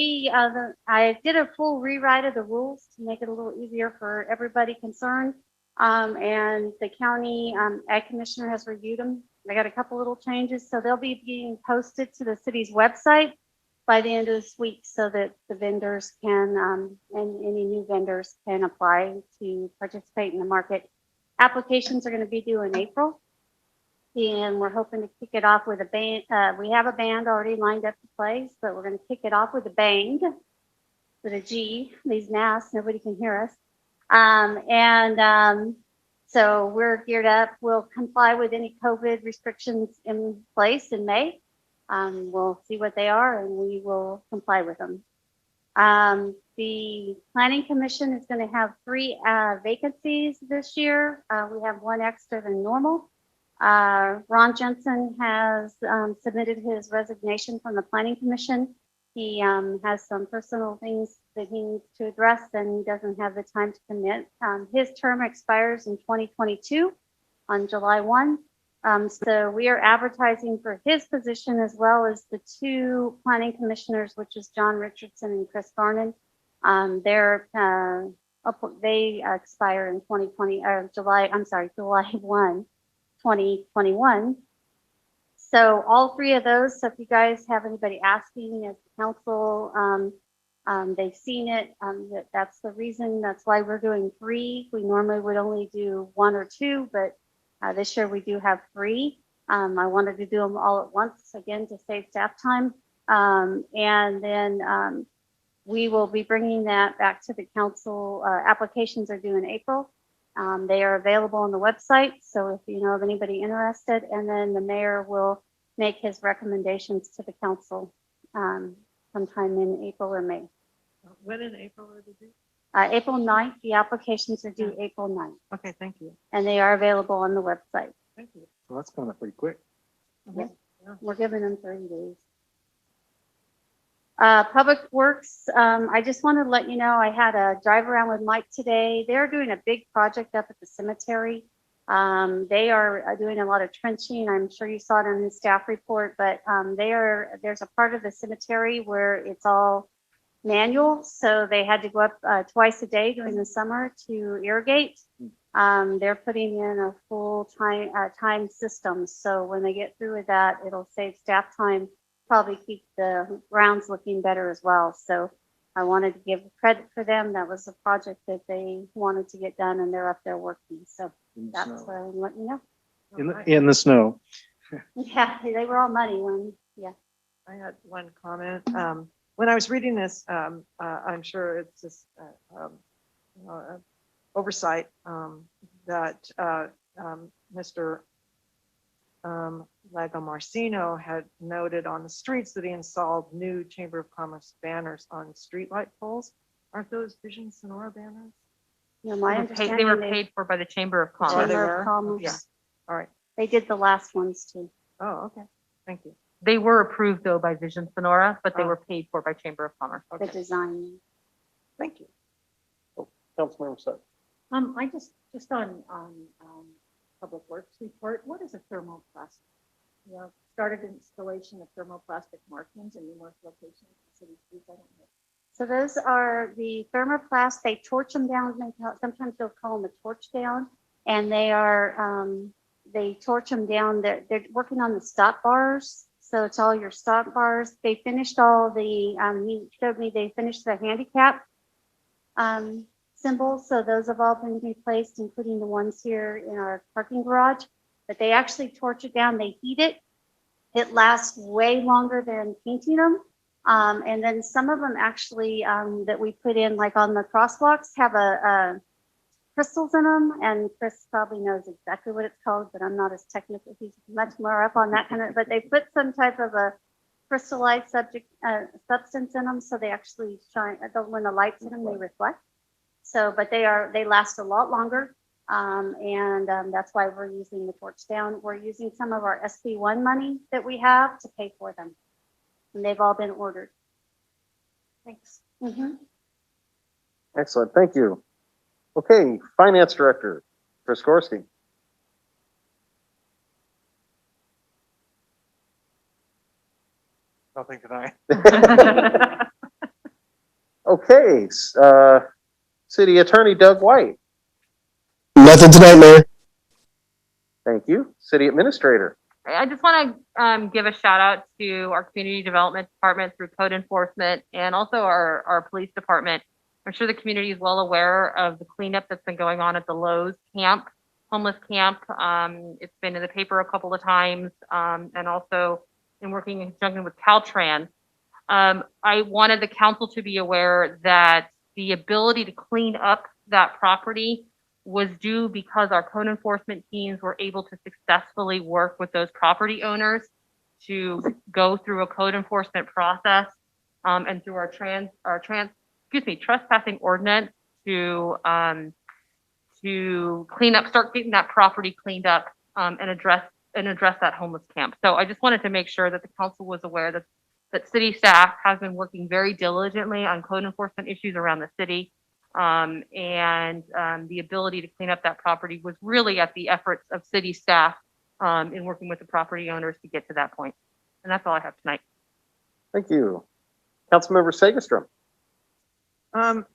I did a full rewrite of the rules to make it a little easier for everybody concerned. And the county ag commissioner has reviewed them. I got a couple little changes, so they'll be being posted to the city's website by the end of this week so that the vendors can, and any new vendors can apply to participate in the market. Applications are going to be due in April, and we're hoping to kick it off with a band. We have a band already lined up to play, but we're going to kick it off with a bang, with a G. These masks, nobody can hear us. So we're geared up. We'll comply with any COVID restrictions in place in May. We'll see what they are, and we will comply with them. The Planning Commission is going to have 3 vacancies this year. We have 1 extra than normal. Ron Jensen has submitted his resignation from the Planning Commission. He has some personal things that he needs to address and he doesn't have the time to commit. His term expires in 2022 on July 1. So we are advertising for his position as well as the 2 planning commissioners, which is John Richardson and Chris Garnon. They expire in July 1, 2021. So all 3 of those, so if you guys have anybody asking as the council, they've seen it, that's the reason, that's why we're doing 3. We normally would only do 1 or 2, but this year we do have 3. I wanted to do them all at once, again, to save staff time. And then we will be bringing that back to the council. Applications are due in April. They are available on the website, so if you know of anybody interested, and then the mayor will make his recommendations to the council sometime in April or May. When in April are they due? April 9th, the applications are due April 9th. Okay, thank you. And they are available on the website. Thank you. Well, that's coming up pretty quick. Yep. We're giving them 30 days. Public Works, I just wanted to let you know, I had a drive around with Mike today. They're doing a big project up at the cemetery. They are doing a lot of trenching. I'm sure you saw it in the staff report, but there's a part of the cemetery where it's all manual. So they had to go up twice a day during the summer to irrigate. They're putting in a full time system. So when they get through with that, it'll save staff time, probably keep the grounds looking better as well. So I wanted to give credit for them. That was a project that they wanted to get done and they're up there working. So that's what I'm letting you know. In the snow. Yeah, they were all muddy when, yeah. I had one comment. When I was reading this, I'm sure it's just oversight that Mr. Lagomarsino had noted on the streets that he installed new Chamber of Commerce banners on streetlight poles. Aren't those Vision Sonora banners? You know, my They understanding, were paid for by the Chamber of Commerce. they Chamber were? of Commerce. Yeah. All right. They did the last ones too. Oh, okay. Thank you. They were approved though by Vision Sonora, but they Oh. were paid for by Chamber of Commerce. The design. Thank you. Councilmember Sutton. I just on Public Works report, what is a thermoplastic? You know, started installation of thermoplastic markings in numerous locations in the city streets. I don't know. So those are the thermoplast. They torch them down. Sometimes they'll call them a torch down, and they are they torch them down. They're working on the stop bars. So it's all your stop bars. They finished all the. He showed me they finished the handicap symbols. So those have all been replaced, including the ones here in our parking garage. But they actually torch it down. They heat it. It lasts way longer than painting them. And then some of them actually that we put in, like on the crosswalks, have a crystals in them. And Chris probably knows exactly what it's called, but I'm not as technical. He's much more up on that kind of. But they put some type of a crystallized substance in them, so they actually shine. When the lights in them, they reflect. So, but they last a lot longer. And that's why we're using the torch down. We're using some of our SB1 money that we have to pay for them. And they've all been ordered. Thanks. Excellent. Thank you. Okay, Finance Director, Chris Gorski. Nothing tonight. Okay, City Attorney Doug White. Nothing tonight, Mayor. Thank you. City Administrator. I just want to give a shout out to our community development department through code enforcement and also our police department. I'm sure the community is well aware of the cleanup that's been going on at the Lowe's camp, homeless camp. It's been in the paper a couple of times, and also in working in conjunction with Caltrans. I wanted the council to be aware that the ability to clean up that property was due because our code enforcement teams were able to successfully work with those property owners to go through a code enforcement process and through our trespassing ordinance to clean up, start getting that property cleaned up and address that homeless camp. So I just wanted to make sure that the council was aware that city staff has been working very diligently on code enforcement issues around the city. And the ability to clean up that property was really at the efforts of city staff in working with the property owners to get to that point. And that's all I have tonight. Thank you. Councilmember Segestrom.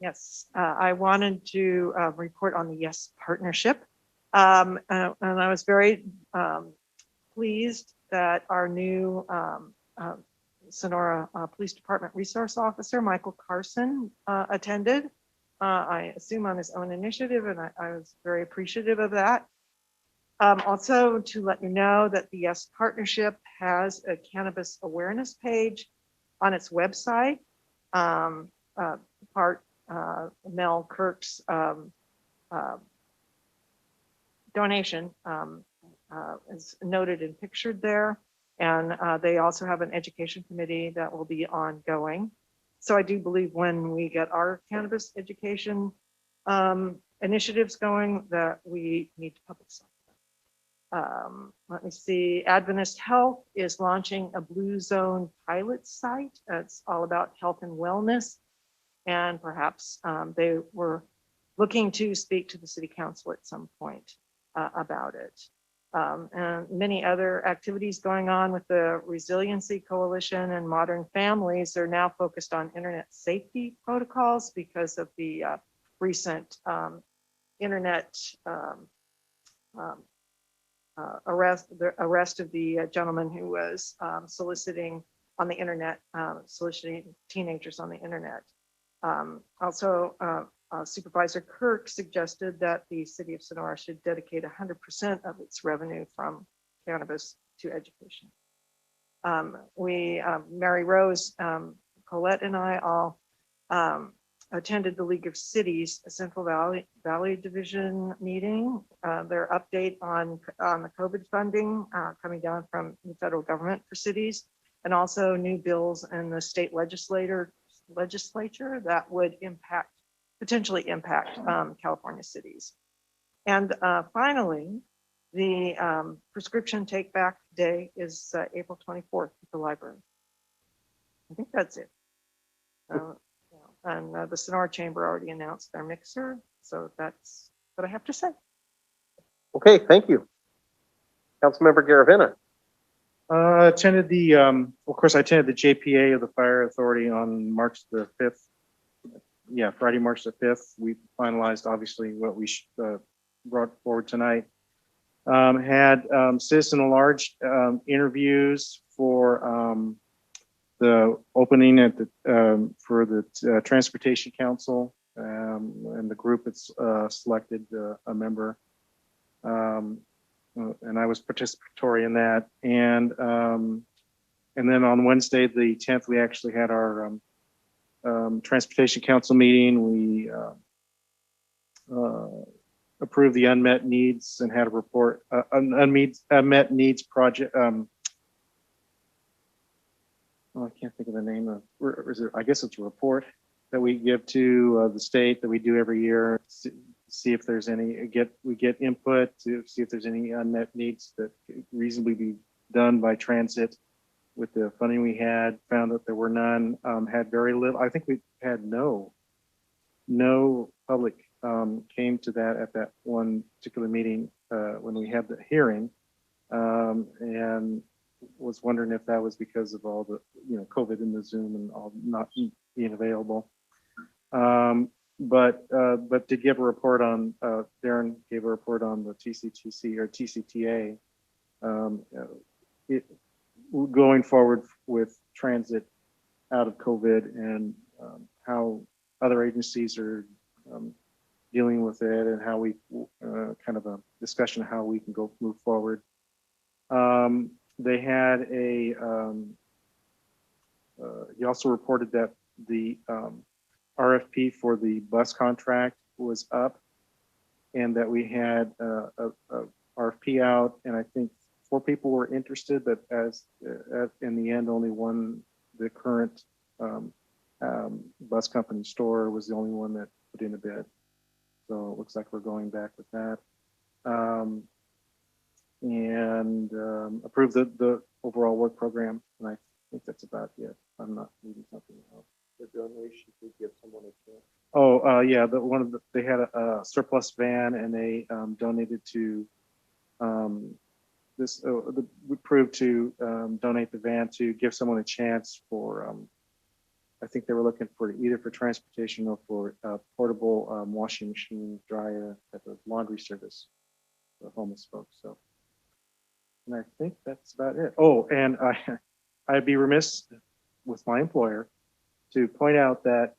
Yes, I wanted to report on the Yes Partnership. And I was very pleased that our new Sonora Police Department Resource Officer, Michael Carson, attended. I assume on his own initiative, and I was very appreciative of that. Also, to let you know that the Yes Partnership has a cannabis awareness page on its website. Mel Kirk's donation is noted and pictured there. And they also have an education committee that will be ongoing. So I do believe when we get our cannabis education initiatives going, that we need to publicize them. Let me see. Adventist Health is launching a Blue Zone pilot site. It's all about health and wellness. And perhaps they were looking to speak to the city council at some point about it. And many other activities going on with the Resiliency Coalition and Modern Families are now focused on internet safety protocols because of the recent internet arrest of the gentleman who was soliciting on the internet, soliciting teenagers on the internet. Also, Supervisor Kirk suggested that the city of Sonora should dedicate 100% of its revenue from cannabis to education. Mary Rose, Colette and I all attended the League of Cities Central Valley Division meeting. Their update on the COVID funding coming down from the federal government for cities, and also new bills in the state legislature that would potentially impact California cities. And finally, the prescription take back day is April 24th at the library. I think that's it. And the Sonora Chamber already announced their mixer, so that's what I have to say. Okay, thank you. Councilmember Garaventa. Attended the, of course, I attended the JPA of the Fire Authority on March the 5th. Yeah, Friday, March the 5th. We finalized, obviously, what we brought forward tonight. Had citizen at large interviews for the opening at the for the Transportation Council, and the group it's selected a member, and I was participatory in that. And then on Wednesday, the 10th, we actually had our Transportation Council meeting. We approved the unmet needs and had a report, unmet needs project. I can't think of the name of, I guess it's a report that we give to the state that we do every year. See if there's any, we get input to see if there's any unmet needs that could reasonably be done by transit. With the funding we had, found that there were none, had very little, I think we had no public came to that at that one particular meeting when we had the hearing, and was wondering if that was because of all the COVID in the Zoom and all not being available. But to give a report on Darren gave a report on the TCTC or TCTA, going forward with transit out of COVID, and how other agencies are dealing with it, and how we kind of a discussion of how we can move forward. They had a, he also reported that the RFP for the bus contract was up, and that we had a RFP out, and I think 4 people were interested, but in the end, only one, the current bus company Store was the only one that put in a bid. So it looks like we're going back with that. And approve the overall work program. And I think that's about it. I'm not reading something else. The donation to give someone a chance. Oh, yeah, they had a surplus van, and they donated to we approved to donate the van to give someone a chance for, I think they were looking for either for transportation or for portable washing machine, dryer, type of laundry service for homeless folks. So, and I think that's about it. Oh, and I'd be remiss with my employer to point out that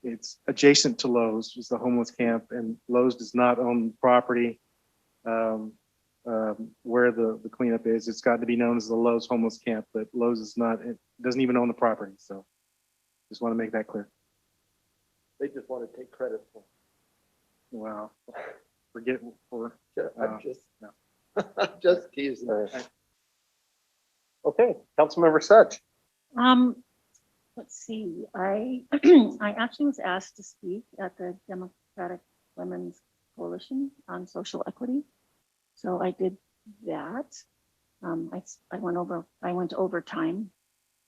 it's adjacent to Lowe's, is the homeless camp, and Lowe's does not own the property where the cleanup is. It's got to be known as the Lowe's homeless camp, but Lowe's is not, it doesn't even own the property. So just want to make that clear. They just want to take credit for it. Wow. Forget for. I'm just teasing. Okay, Councilmember Such. Let's see, I actually was asked to speak at the Democratic Women's Coalition on Social Equity. So I did that. I went overtime,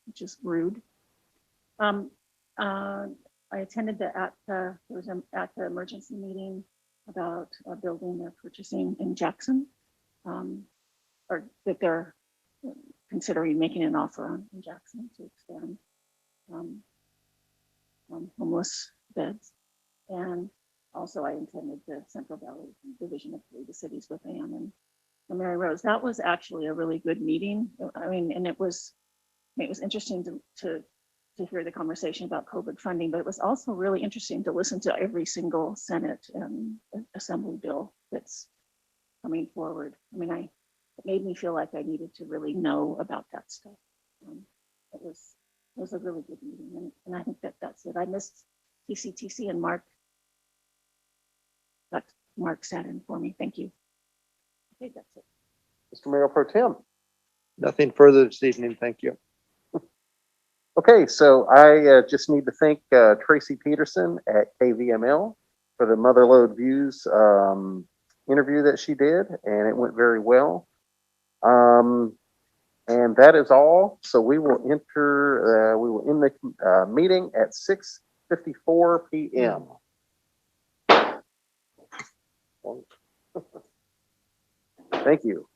which is rude. I attended at the emergency meeting about a building they're purchasing in Jackson, or that they're considering making an offer on in Jackson to expand homeless beds. And also I attended the Central Valley Division of the Cities with Ann and Mary Rose. That was actually a really good meeting. I mean, and it was interesting to hear the conversation about COVID funding, but it was also really interesting to listen to every single Senate and Assembly bill that's coming forward. I mean, it made me feel like I needed to really know about that stuff. It was a really good meeting, and I think that's it. I missed TCTC and Mark. That's Mark sat in for me. Thank you. Okay, that's it. Mr. Mayor Pro Tem. Nothing further this evening, thank you. Okay, so I just need to thank Tracy Peterson at KVML for the Motherlode Views interview that she did, and it went very well. And that is all. So we will end the meeting at 6:54 p.m. Thank you.